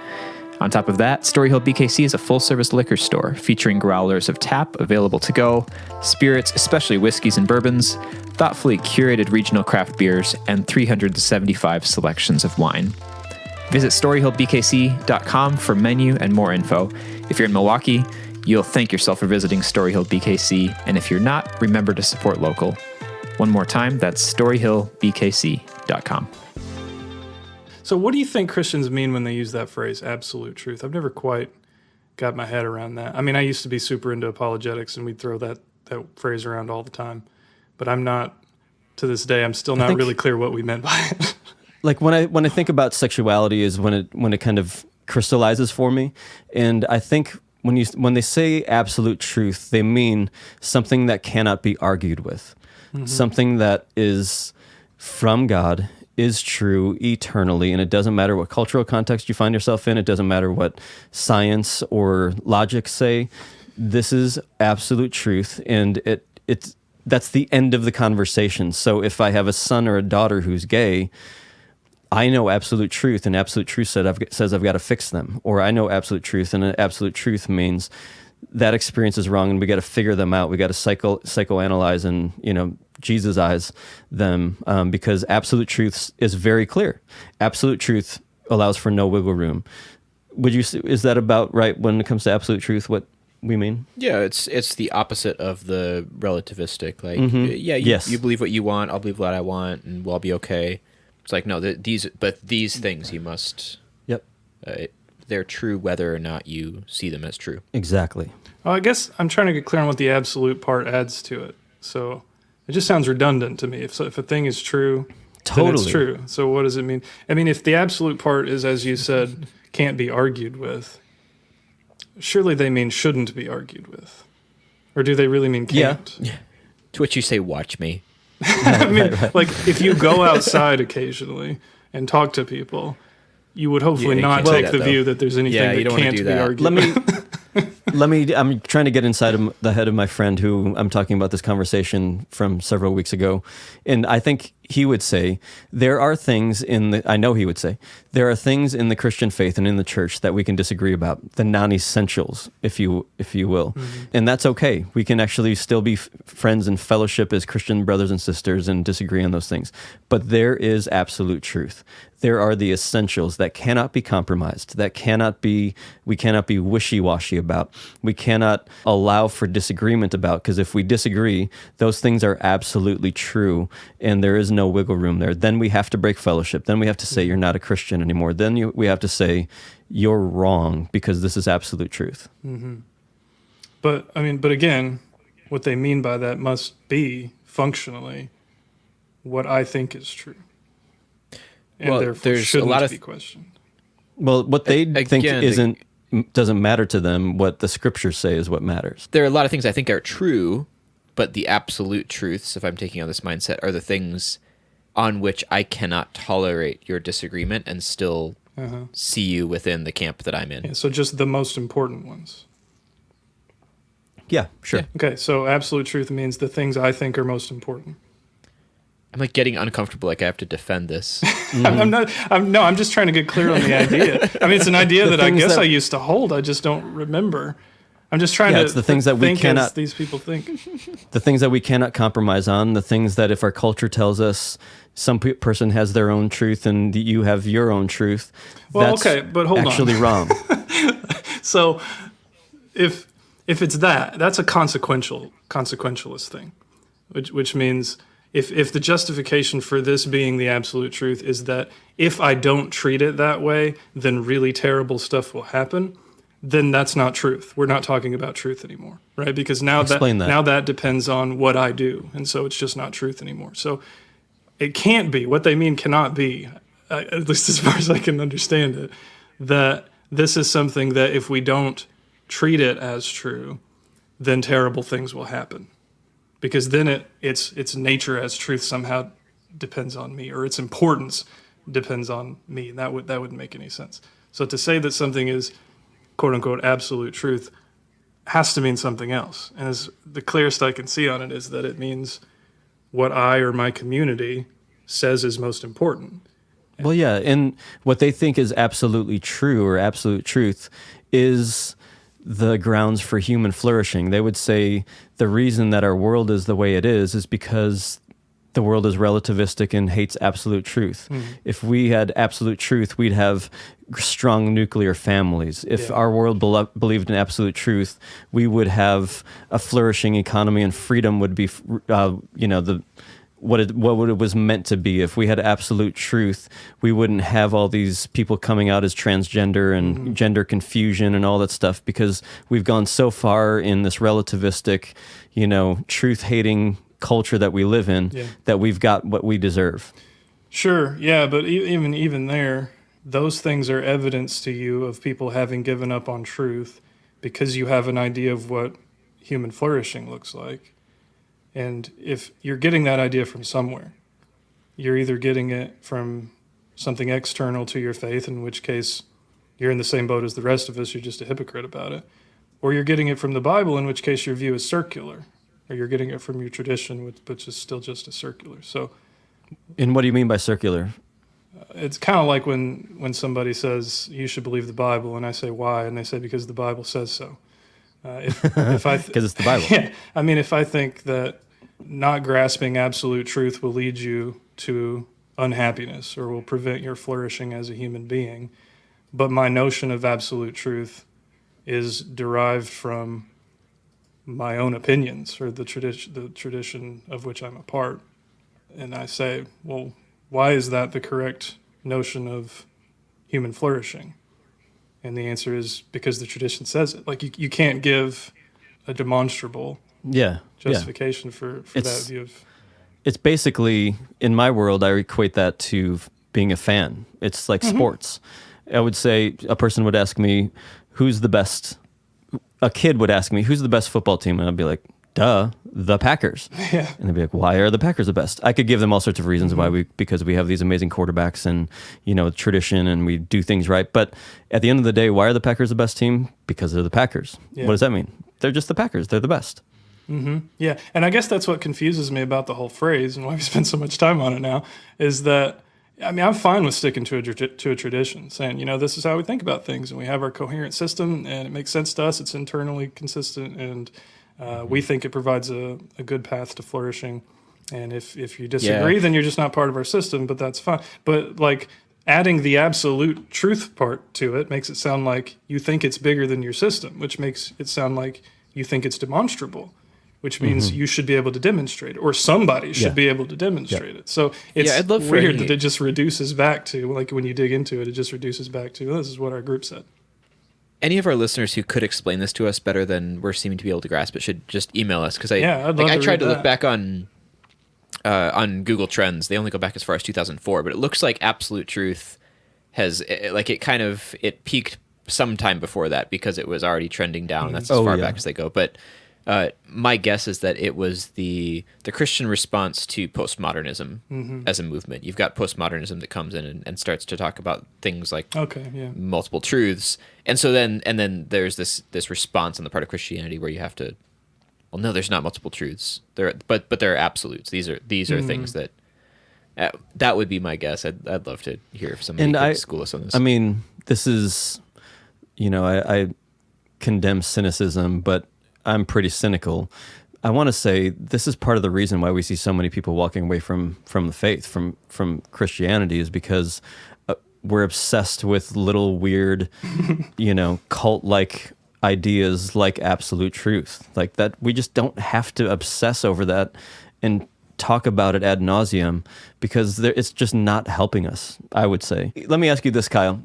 On top of that, Storyhill BKC is a full-service liquor store featuring growlers of tap available to go, spirits, especially whiskeys and bourbons, thoughtfully curated regional craft beers, and 375 selections of wine. Visit StoryhillBKC.com for menu and more info. If you're in Milwaukee, you'll thank yourself for visiting Storyhill BKC, and if you're not, remember to support local. One more time, that's StoryhillBKC.com. So what do you think Christians mean when they use that phrase, absolute truth? I've never quite got my head around that. I mean, I used to be super into apologetics, and we'd throw that phrase around all the time. But I'm not, to this day, I'm still not really clear what we meant by it. Like when I think about sexuality is when it kind of crystallizes for me. And I think when they say absolute truth, they mean something that cannot be argued with, something that is from God, is true eternally, and it doesn't matter what cultural context you find yourself in. It doesn't matter what science or logic say. This is absolute truth, and that's the end of the conversation. So if I have a son or a daughter who's gay, I know absolute truth, and absolute truth says I've got to fix them. Or I know absolute truth, and absolute truth means that experience is wrong, and we got to figure them out. We got to psychoanalyze and, Jesus eyes them, because absolute truth is very clear. Absolute truth allows for no wiggle room. Is that about right when it comes to absolute truth? What we mean? Yeah, it's the opposite of the relativistic. Like, you believe what you want, I'll believe what I want, and we'll all be okay. It's like, no, these things you must. Yep. They're true whether or not you see them as true. Exactly. Well, I guess I'm trying to get clear on what the absolute part adds to it. So it just sounds redundant to me. If a thing is true, then it's true. So what does it mean? I mean, if the absolute part is, as you said, can't be argued with, surely they mean shouldn't be argued with. Or do they really mean can't? Yeah. To which you say, watch me. I mean, like, if you go outside occasionally and talk to people, you would hopefully not take the view that there's anything that can't be argued with. I'm trying to get inside of the head of my friend who I'm talking about this conversation from several weeks ago. And I think he would say, there are things there are things in the Christian faith and in the church that we can disagree about, the non-essentials, if you will. Mm-hmm. And that's okay. We can actually still be friends and fellowship as Christian brothers and sisters and disagree on those things. But there is absolute truth. There are the essentials that cannot be compromised, we cannot be wishy-washy about. We cannot allow for disagreement about, because if we disagree, those things are absolutely true, and there is no wiggle room there. Then we have to break fellowship. Then we have to say you're not a Christian anymore. Then we have to say you're wrong because this is absolute truth. Mm-hmm. But again, what they mean by that must be functionally what I think is true. And therefore shouldn't be questioned. Well, what they think doesn't matter to them. What the scriptures say is what matters. There are a lot of things I think are true, but the absolute truths, if I'm taking on this mindset, are the things on which I cannot tolerate your disagreement and still see you within the camp that I'm in. Yeah, so just the most important ones. Yeah, sure. Yeah. Okay, so absolute truth means the things I think are most important. I'm like getting uncomfortable, like I have to defend this. Mm-hmm. I'm just trying to get clear on the idea. I mean, it's an idea that I guess I used to hold. I just don't remember. I'm just trying to it's the things that we cannot, as these people think. The things that we cannot compromise on, the things that if our culture tells us some person has their own truth and you have your own truth, well, that's okay, but hold actually on. wrong. So if it's that's a consequentialist thing, which means if the justification for this being the absolute truth is that if I don't treat it that way, then really terrible stuff will happen, then that's not truth. We're not talking about truth anymore, right? Because now that depends on what I do, and so it's just not truth anymore. So it can't be, what they mean cannot be, at least as far as I can understand it, that this is something that if we don't treat it as true, then terrible things will happen. Because then its nature as truth somehow depends on me, or its importance depends on me, and that wouldn't make any sense. So to say that something is quote unquote absolute truth has to mean something else. And as the clearest I can see on it is that it means what I or my community says is most important. Well, yeah, and what they think is absolutely true or absolute truth is the grounds for human flourishing. They would say the reason that our world is the way it is because the world is relativistic and hates absolute truth. Mm-hmm. If we had absolute truth, we'd have strong nuclear families. If our world believed in absolute truth, we would have a flourishing economy, and freedom would be, what it was meant to be. If we had absolute truth, we wouldn't have all these people coming out as transgender and gender confusion and all that stuff, because we've gone so far in this relativistic, truth-hating culture that we live in that we've got what we deserve. Sure, yeah, but even there, those things are evidence to you of people having given up on truth because you have an idea of what human flourishing looks like. And if you're getting that idea from somewhere, you're either getting it from something external to your faith, in which case you're in the same boat as the rest of us, you're just a hypocrite about it, or you're getting it from the Bible, in which case your view is circular, or you're getting it from your tradition, which is still just a circular. So, And what do you mean by circular? it's kind of like when somebody says you should believe the Bible, and I say why, and they say because the Bible says so. If I Because it's the Bible. yeah, I mean, if I think that not grasping absolute truth will lead you to unhappiness or will prevent your flourishing as a human being, but my notion of absolute truth is derived from my own opinions or the tradition of which I'm a part, and I say, well, why is that the correct notion of human flourishing? And the answer is because the tradition says it. Like you can't give a demonstrable justification for that view of. It's basically, in my world, I equate that to being a fan. It's like sports. I would say a person would ask me, who's the best? A kid would ask me, who's the best football team? And I'd be like, duh, the Packers. Yeah. And they'd be like, why are the Packers the best? I could give them all sorts of reasons why because we have these amazing quarterbacks and, tradition and we do things right. But at the end of the day, why are the Packers the best team? Because they're the Packers. Yeah. What does that mean? They're just the Packers. They're the best. Mm-hmm. Yeah. And I guess that's what confuses me about the whole phrase and why we spend so much time on it now is that, I mean, I'm fine with sticking to a tradition, saying, this is how we think about things and we have our coherent system and it makes sense to us. It's internally consistent and we think it provides a good path to flourishing. And if you disagree, then you're just not part of our system, but that's fine. But like adding the absolute truth part to it makes it sound like you think it's bigger than your system, which makes it sound like you think it's demonstrable, which means you should be able to demonstrate it, or somebody should be able to demonstrate it. So it's I'd love weird that it just reduces back to, like when you dig into it, it just reduces back to, this is what our group said. Any of our listeners who could explain this to us better than we're seeming to be able to grasp it should just email us, because I tried to look back on Google Trends. They only go back as far as 2004, but it looks like absolute truth has it peaked sometime before that because it was already trending down. That's as far back as they go. But my guess is that it was the Christian response to postmodernism as a movement. You've got postmodernism that comes in and starts to talk about things like multiple truths, and so then there's this response on the part of Christianity where you have to, well, no, there's not multiple truths. But there are absolutes. These are things that that would be my guess. I'd love to hear if somebody could school us on this. I mean, this is, I condemn cynicism, but I'm pretty cynical. I want to say this is part of the reason why we see so many people walking away from the faith, from Christianity, is because we're obsessed with little weird, cult-like ideas like absolute truth. Like that, we just don't have to obsess over that and talk about it ad nauseum because it's just not helping us, I would say. Let me ask you this, Kyle.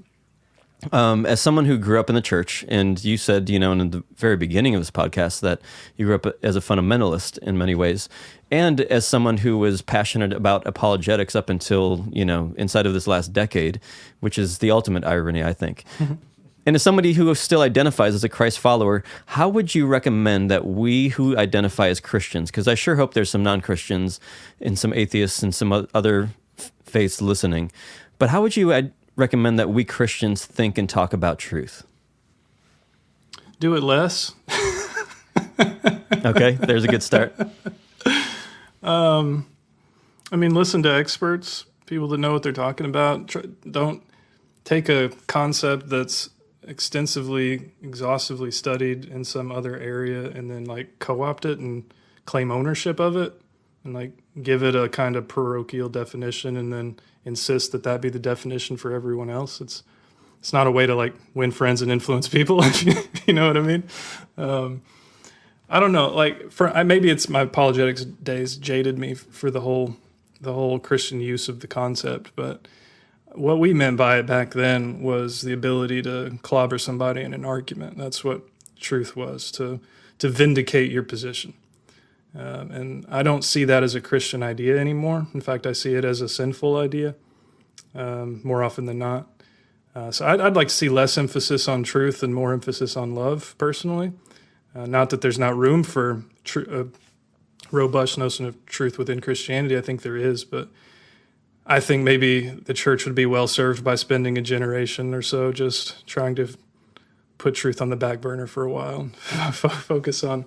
As someone who grew up in the church, and you said, in the very beginning of this podcast that you grew up as a fundamentalist in many ways, and as someone who was passionate about apologetics up until, inside of this last decade, which is the ultimate irony, I think. And as somebody who still identifies as a Christ follower, how would you recommend that we who identify as Christians, because I sure hope there's some non-Christians and some atheists and some other faiths listening, but how would you recommend that we Christians think and talk about truth? Do it less. Okay, there's a good start. Listen to experts, people that know what they're talking about. Don't take a concept that's exhaustively studied in some other area and then co-opt it and claim ownership of it and give it a kind of parochial definition and then insist that be the definition for everyone else. It's not a way to win friends and influence people. If you know what I mean? I don't know. Maybe it's my apologetics days jaded me for the whole Christian use of the concept, but what we meant by it back then was the ability to clobber somebody in an argument. That's what truth was, to vindicate your position. And I don't see that as a Christian idea anymore. In fact, I see it as a sinful idea more often than not. So I'd like to see less emphasis on truth and more emphasis on love, personally. Not that there's not room for a robust notion of truth within Christianity. I think there is, but I think maybe the church would be well served by spending a generation or so just trying to put truth on the back burner for a while and focus on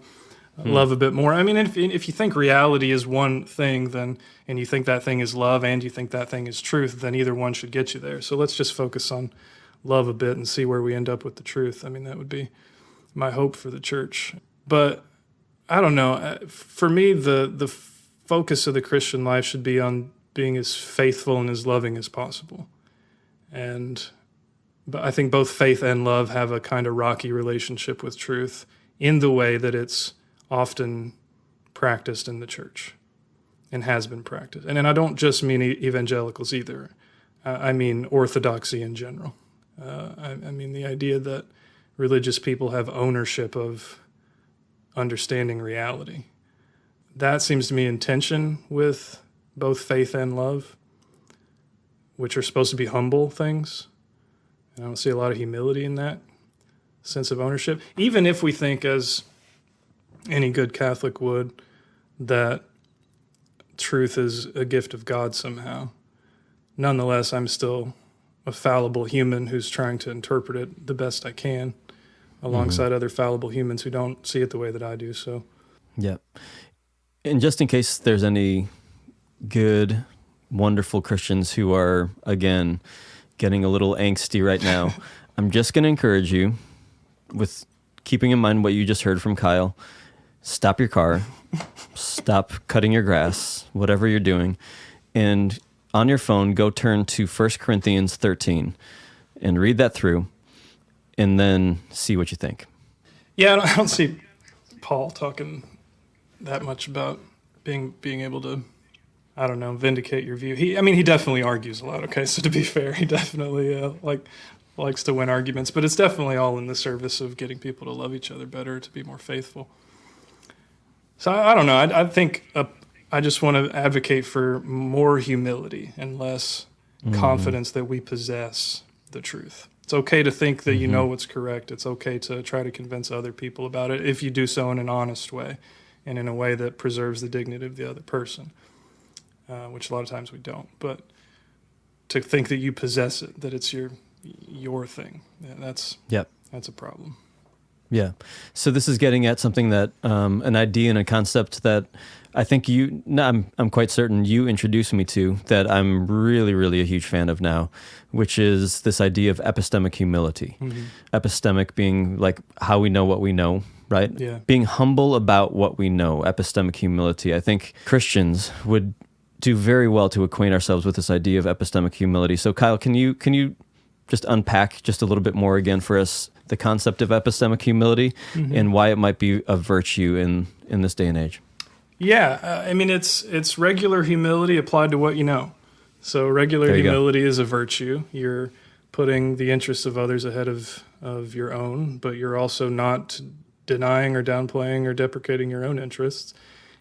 love a bit more. I mean, if you think reality is one thing, then, and you think that thing is love and you think that thing is truth, then either one should get you there. So let's just focus on love a bit and see where we end up with the truth. I mean, that would be my hope for the church. But I don't know. For me, the focus of the Christian life should be on being as faithful and as loving as possible. But I think both faith and love have a kind of rocky relationship with truth in the way that it's often practiced in the church and has been practiced. And then I don't just mean evangelicals either. I mean orthodoxy in general. I mean the idea that religious people have ownership of understanding reality. That seems to me in tension with both faith and love, which are supposed to be humble things. And I don't see a lot of humility in that sense of ownership. Even if we think, as any good Catholic would, that truth is a gift of God somehow. Nonetheless, I'm still a fallible human who's trying to interpret it the best I can alongside other fallible humans who don't see it the way that I do. So, yeah. And just in case there's any good, wonderful Christians who are, again, getting a little angsty right now, I'm just going to encourage you, with keeping in mind what you just heard from Kyle, stop your car, stop cutting your grass, whatever you're doing, and on your phone, go turn to 1 Corinthians 13 and read that through, and then see what you think. Yeah, I don't see Paul talking that much about being able to, I don't know, vindicate your view. He definitely argues a lot. Okay, so to be fair, he definitely likes to win arguments, but it's definitely all in the service of getting people to love each other better, to be more faithful. So I don't know. I think I just want to advocate for more humility and less confidence that we possess the truth. It's okay to think that you know what's correct. It's okay to try to convince other people about it if you do so in an honest way and in a way that preserves the dignity of the other person, which a lot of times we don't. But to think that you possess it, that it's your thing, that's a problem. Yeah. So this is getting at something that, an idea and a concept that I think I'm quite certain you introduced me to, that I'm really, really a huge fan of now, which is this idea of epistemic humility. Epistemic being like how we know what we know, right? Yeah. Being humble about what we know, epistemic humility. I think Christians would do very well to acquaint ourselves with this idea of epistemic humility. So Kyle, can you just unpack just a little bit more again for us the concept of epistemic humility and why it might be a virtue in this day and age? Yeah, it's regular humility applied to what you know. So regular humility is a virtue. You're putting the interests of others ahead of your own, but you're also not denying or downplaying or deprecating your own interests.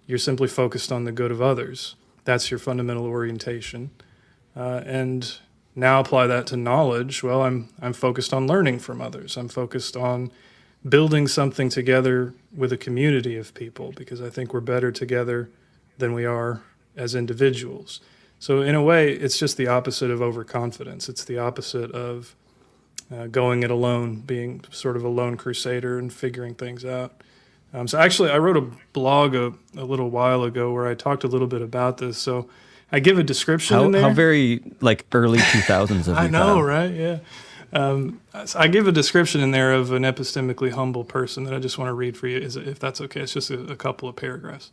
You're simply focused on the good of others. That's your fundamental orientation. And now apply that to knowledge. Well, I'm focused on learning from others. I'm focused on building something together with a community of people, because I think we're better together than we are as individuals. So in a way, it's just the opposite of overconfidence. It's the opposite of going it alone, being sort of a lone crusader and figuring things out. So actually, I wrote a blog a little while ago where I talked a little bit about this. So I give a description in there. How very early 2000s of you. I know, right? Yeah. So I give a description in there of an epistemically humble person that I just want to read for you, if that's okay. It's just a couple of paragraphs.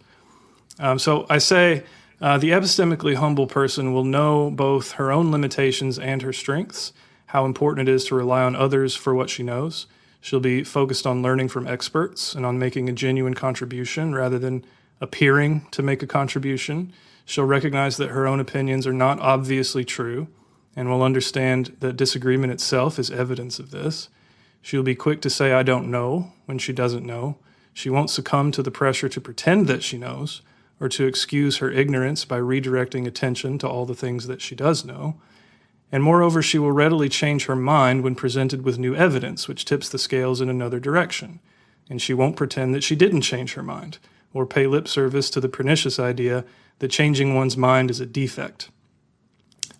So I say, the epistemically humble person will know both her own limitations and her strengths, how important it is to rely on others for what she knows. She'll be focused on learning from experts and on making a genuine contribution rather than appearing to make a contribution. She'll recognize that her own opinions are not obviously true and will understand that disagreement itself is evidence of this. She'll be quick to say, I don't know, when she doesn't know. She won't succumb to the pressure to pretend that she knows or to excuse her ignorance by redirecting attention to all the things that she does know. And moreover, she will readily change her mind when presented with new evidence, which tips the scales in another direction. And she won't pretend that she didn't change her mind, or pay lip service to the pernicious idea that changing one's mind is a defect.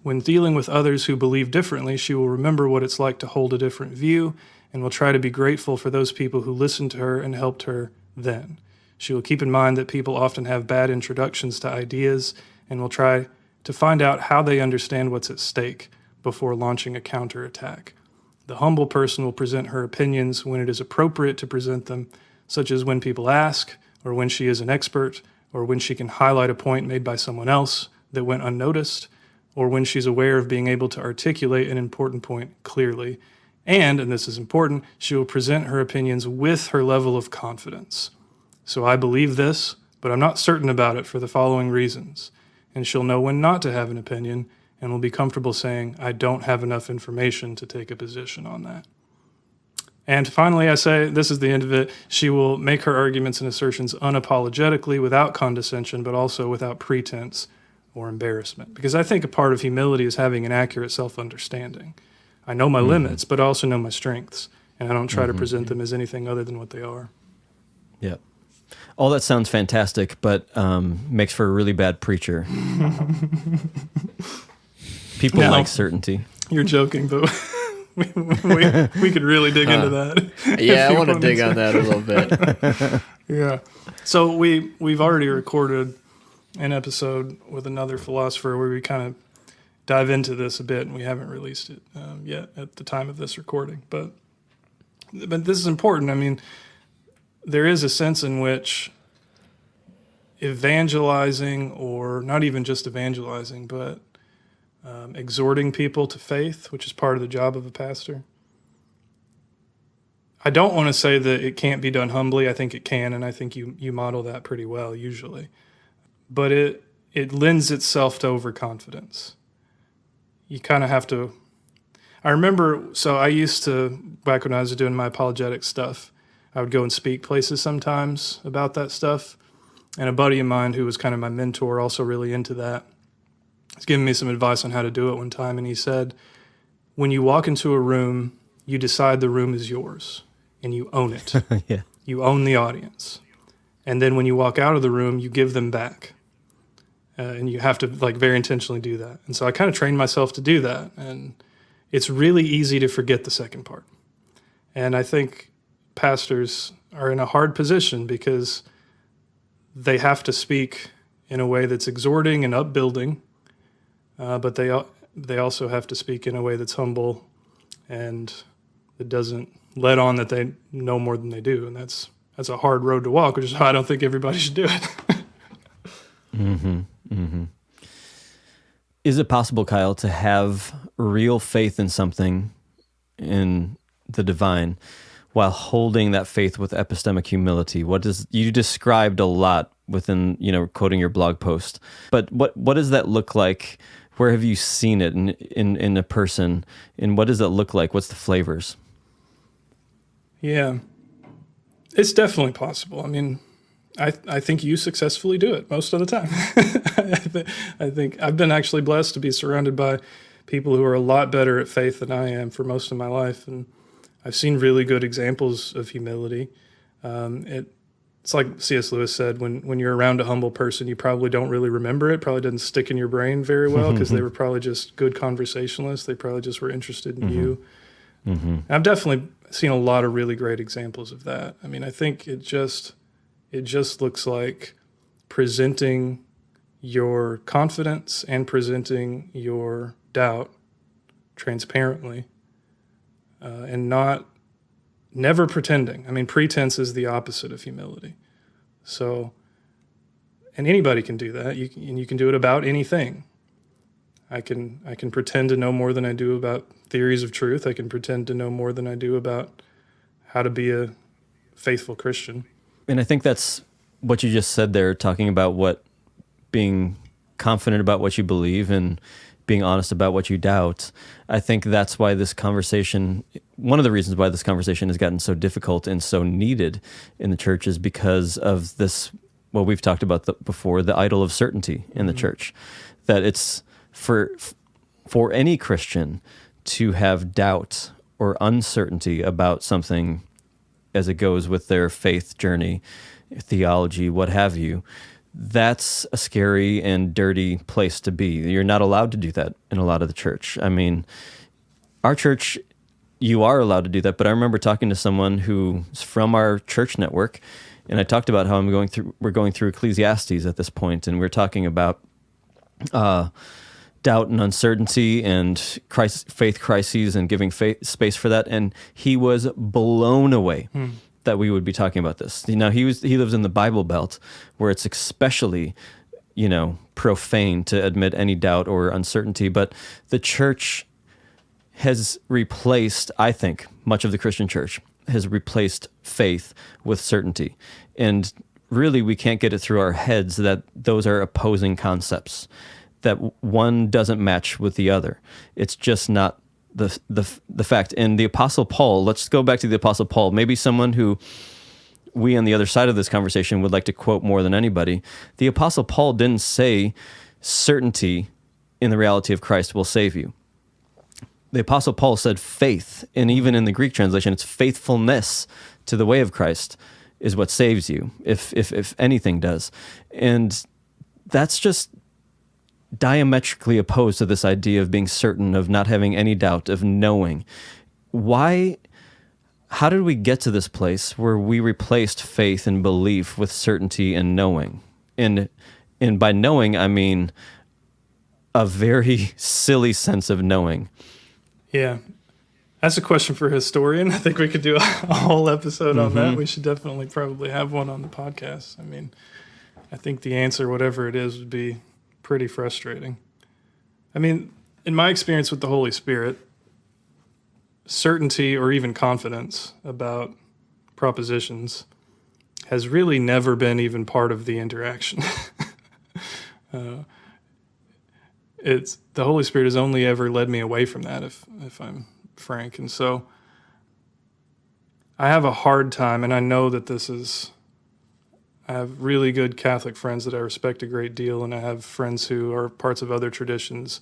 When dealing with others who believe differently, she will remember what it's like to hold a different view and will try to be grateful for those people who listened to her and helped her then. She will keep in mind that people often have bad introductions to ideas and will try to find out how they understand what's at stake before launching a counterattack. The humble person will present her opinions when it is appropriate to present them, such as when people ask, or when she is an expert, or when she can highlight a point made by someone else that went unnoticed, or when she's aware of being able to articulate an important point clearly. And this is important, she will present her opinions with her level of confidence. So I believe this, but I'm not certain about it for the following reasons. And she'll know when not to have an opinion and will be comfortable saying, I don't have enough information to take a position on that. And finally, I say, this is the end of it, she will make her arguments and assertions unapologetically, without condescension, but also without pretense or embarrassment. Because I think a part of humility is having an accurate self-understanding. I know my limits, but I also know my strengths, and I don't try to present them as anything other than what they are. Yeah. All that sounds fantastic, but makes for a really bad preacher. People like certainty. You're joking, but we could really dig into that. Yeah, I want to dig on that a little bit. Yeah. So we've already recorded an episode with another philosopher where we kind of dive into this a bit, and we haven't released it yet at the time of this recording. But this is important. I mean, there is a sense in which evangelizing, or not even just evangelizing, but exhorting people to faith, which is part of the job of a pastor. I don't want to say that it can't be done humbly. I think it can, and I think you model that pretty well usually. But it lends itself to overconfidence. You kind of have to... I remember, so I used to, back when I was doing my apologetic stuff, I would go and speak places sometimes about that stuff. And a buddy of mine who was kind of my mentor, also really into that, was giving me some advice on how to do it one time. And he said, when you walk into a room, you decide the room is yours and you own it. Yeah. You own the audience. And then when you walk out of the room, you give them back. And you have to very intentionally do that. And so I kind of trained myself to do that. And it's really easy to forget the second part. And I think pastors are in a hard position because they have to speak in a way that's exhorting and upbuilding, but they also have to speak in a way that's humble and that doesn't let on that they know more than they do. And that's a hard road to walk, which is why I don't think everybody should do it. Mm-hmm. Mm-hmm. Is it possible, Kyle, to have real faith in something, in the divine, while holding that faith with epistemic humility? You described a lot within, quoting your blog post, but what does that look like? Where have you seen it in a person? And what does it look like? What's the flavors? Yeah, it's definitely possible. I mean, I think you successfully do it most of the time. I think I've been actually blessed to be surrounded by people who are a lot better at faith than I am for most of my life. And I've seen really good examples of humility. It's like C.S. Lewis said, when you're around a humble person, you probably don't really remember it. Probably doesn't stick in your brain very well because they were probably just good conversationalists. They probably just were interested in you. Mm-hmm. I've definitely seen a lot of really great examples of that. I mean, I think it just looks like presenting your confidence and presenting your doubt transparently, and never pretending. I mean, pretense is the opposite of humility. So, and anybody can do that. You can do it about anything. I can pretend to know more than I do about theories of truth. I can pretend to know more than I do about how to be a faithful Christian. And I think that's what you just said there, talking about what being confident about what you believe and being honest about what you doubt. I think that's why this conversation, one of the reasons why this conversation has gotten so difficult and so needed in the church is because of this, what we've talked about before, the idol of certainty in the church. That it's for for any Christian to have doubt or uncertainty about something as it goes with their faith journey, theology, what have you, that's a scary and dirty place to be. You're not allowed to do that in a lot of the church. I mean, our church, you are allowed to do that, but I remember talking to someone who's from our church network, and I talked about how we're going through Ecclesiastes at this point, and we're talking about doubt and uncertainty and faith crises and giving space for that, and he was blown away that we would be talking about this. Now, he lives in the Bible Belt, where it's especially, profane to admit any doubt or uncertainty, but the church has replaced, I think, much of the Christian church has replaced faith with certainty. And really, we can't get it through our heads that those are opposing concepts, that one doesn't match with the other. It's just not the fact. And the Apostle Paul, let's go back to the Apostle Paul, maybe someone who we on the other side of this conversation would like to quote more than anybody. The Apostle Paul didn't say certainty in the reality of Christ will save you. The Apostle Paul said faith, and even in the Greek translation, it's faithfulness to the way of Christ is what saves you, if anything does. And that's just diametrically opposed to this idea of being certain, of not having any doubt, of knowing. How did we get to this place where we replaced faith and belief with certainty and knowing? And by knowing, I mean a very silly sense of knowing. Yeah. That's a question for a historian. I think we could do a whole episode on that. We should definitely probably have one on the podcast. I mean, I think the answer, whatever it is, would be pretty frustrating. I mean, in my experience with the Holy Spirit, certainty or even confidence about propositions has really never been even part of the interaction. The Holy Spirit has only ever led me away from that, if I'm frank. And so I have a hard time, and I know that I have really good Catholic friends that I respect a great deal, and I have friends who are parts of other traditions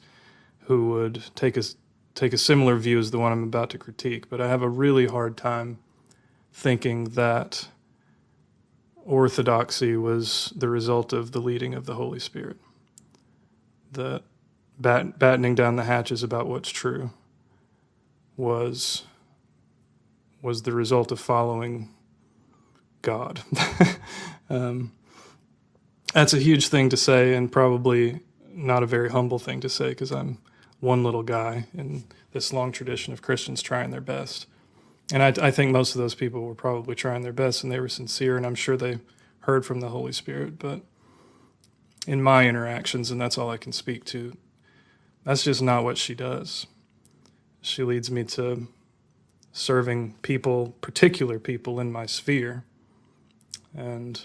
who would take a similar view as the one I'm about to critique. But I have a really hard time thinking that orthodoxy was the result of the leading of the Holy Spirit. The battening down the hatches about what's true was the result of following God. That's a huge thing to say, and probably not a very humble thing to say, because I'm one little guy in this long tradition of Christians trying their best. And I think most of those people were probably trying their best, and they were sincere, and I'm sure they heard from the Holy Spirit. But in my interactions, and that's all I can speak to, that's just not what she does. She leads me to serving people, particular people in my sphere. And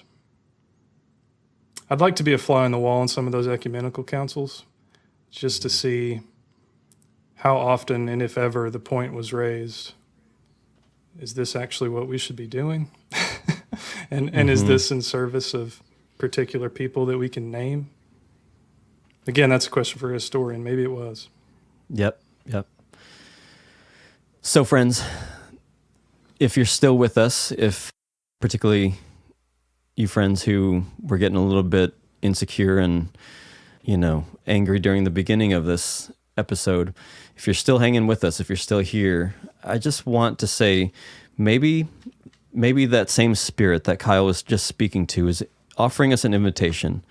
I'd like to be a fly on the wall in some of those ecumenical councils, just to see how often, and if ever, the point was raised, is this actually what we should be doing? and is this in service of particular people that we can name? Again, that's a question for a historian. Maybe it was. Yep. So, friends, if you're still with us, if particularly you friends who were getting a little bit insecure and, angry during the beginning of this episode, if you're still hanging with us, if you're still here, I just want to say maybe that same spirit that Kyle was just speaking to is offering us an invitation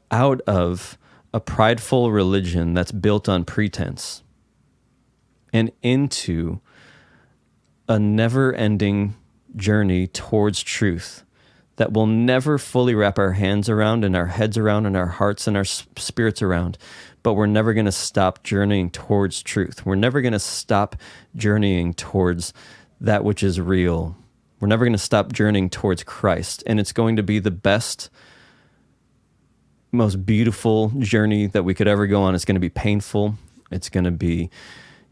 out of a prideful religion that's built on pretense and into a never-ending journey towards truth that we'll never fully wrap our hands around and our heads around and our hearts and our spirits around, but we're never going to stop journeying towards truth. We're never going to stop journeying towards that which is real. We're never going to stop journeying towards Christ, and it's going to be the best, most beautiful journey that we could ever go on. It's going to be painful. It's going to be,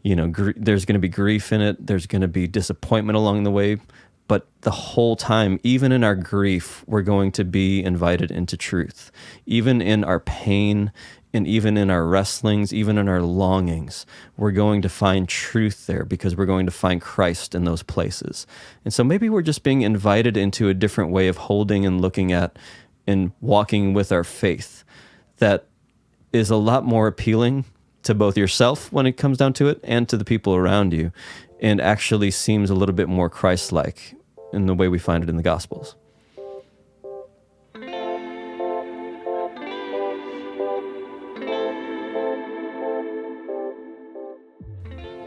there's going to be grief in it. There's going to be disappointment along the way, But the whole time, even in our grief, we're going to be invited into truth. Even in our pain, and even in our wrestlings, even in our longings, we're going to find truth there because we're going to find Christ in those places. And so maybe we're just being invited into a different way of holding and looking at and walking with our faith that is a lot more appealing to both yourself when it comes down to it and to the people around you, and actually seems a little bit more Christ-like in the way we find it in the Gospels.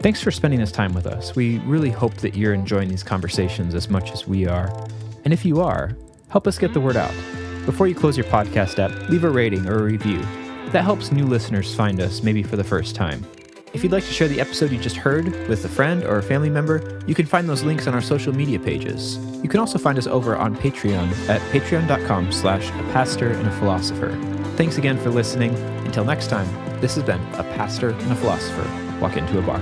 Thanks for spending this time with us. We really hope that you're enjoying these conversations as much as we are. And if you are, help us get the word out. Before you close your podcast app, leave a rating or a review. That helps new listeners find us, maybe for the first time. If you'd like to share the episode you just heard with a friend or a family member, you can find those links on our social media pages. You can also find us over on Patreon at patreon.com/apastorandafilosopher. Thanks again for listening. Until next time, this has been A Pastor and a Philosopher Walk Into a Bar.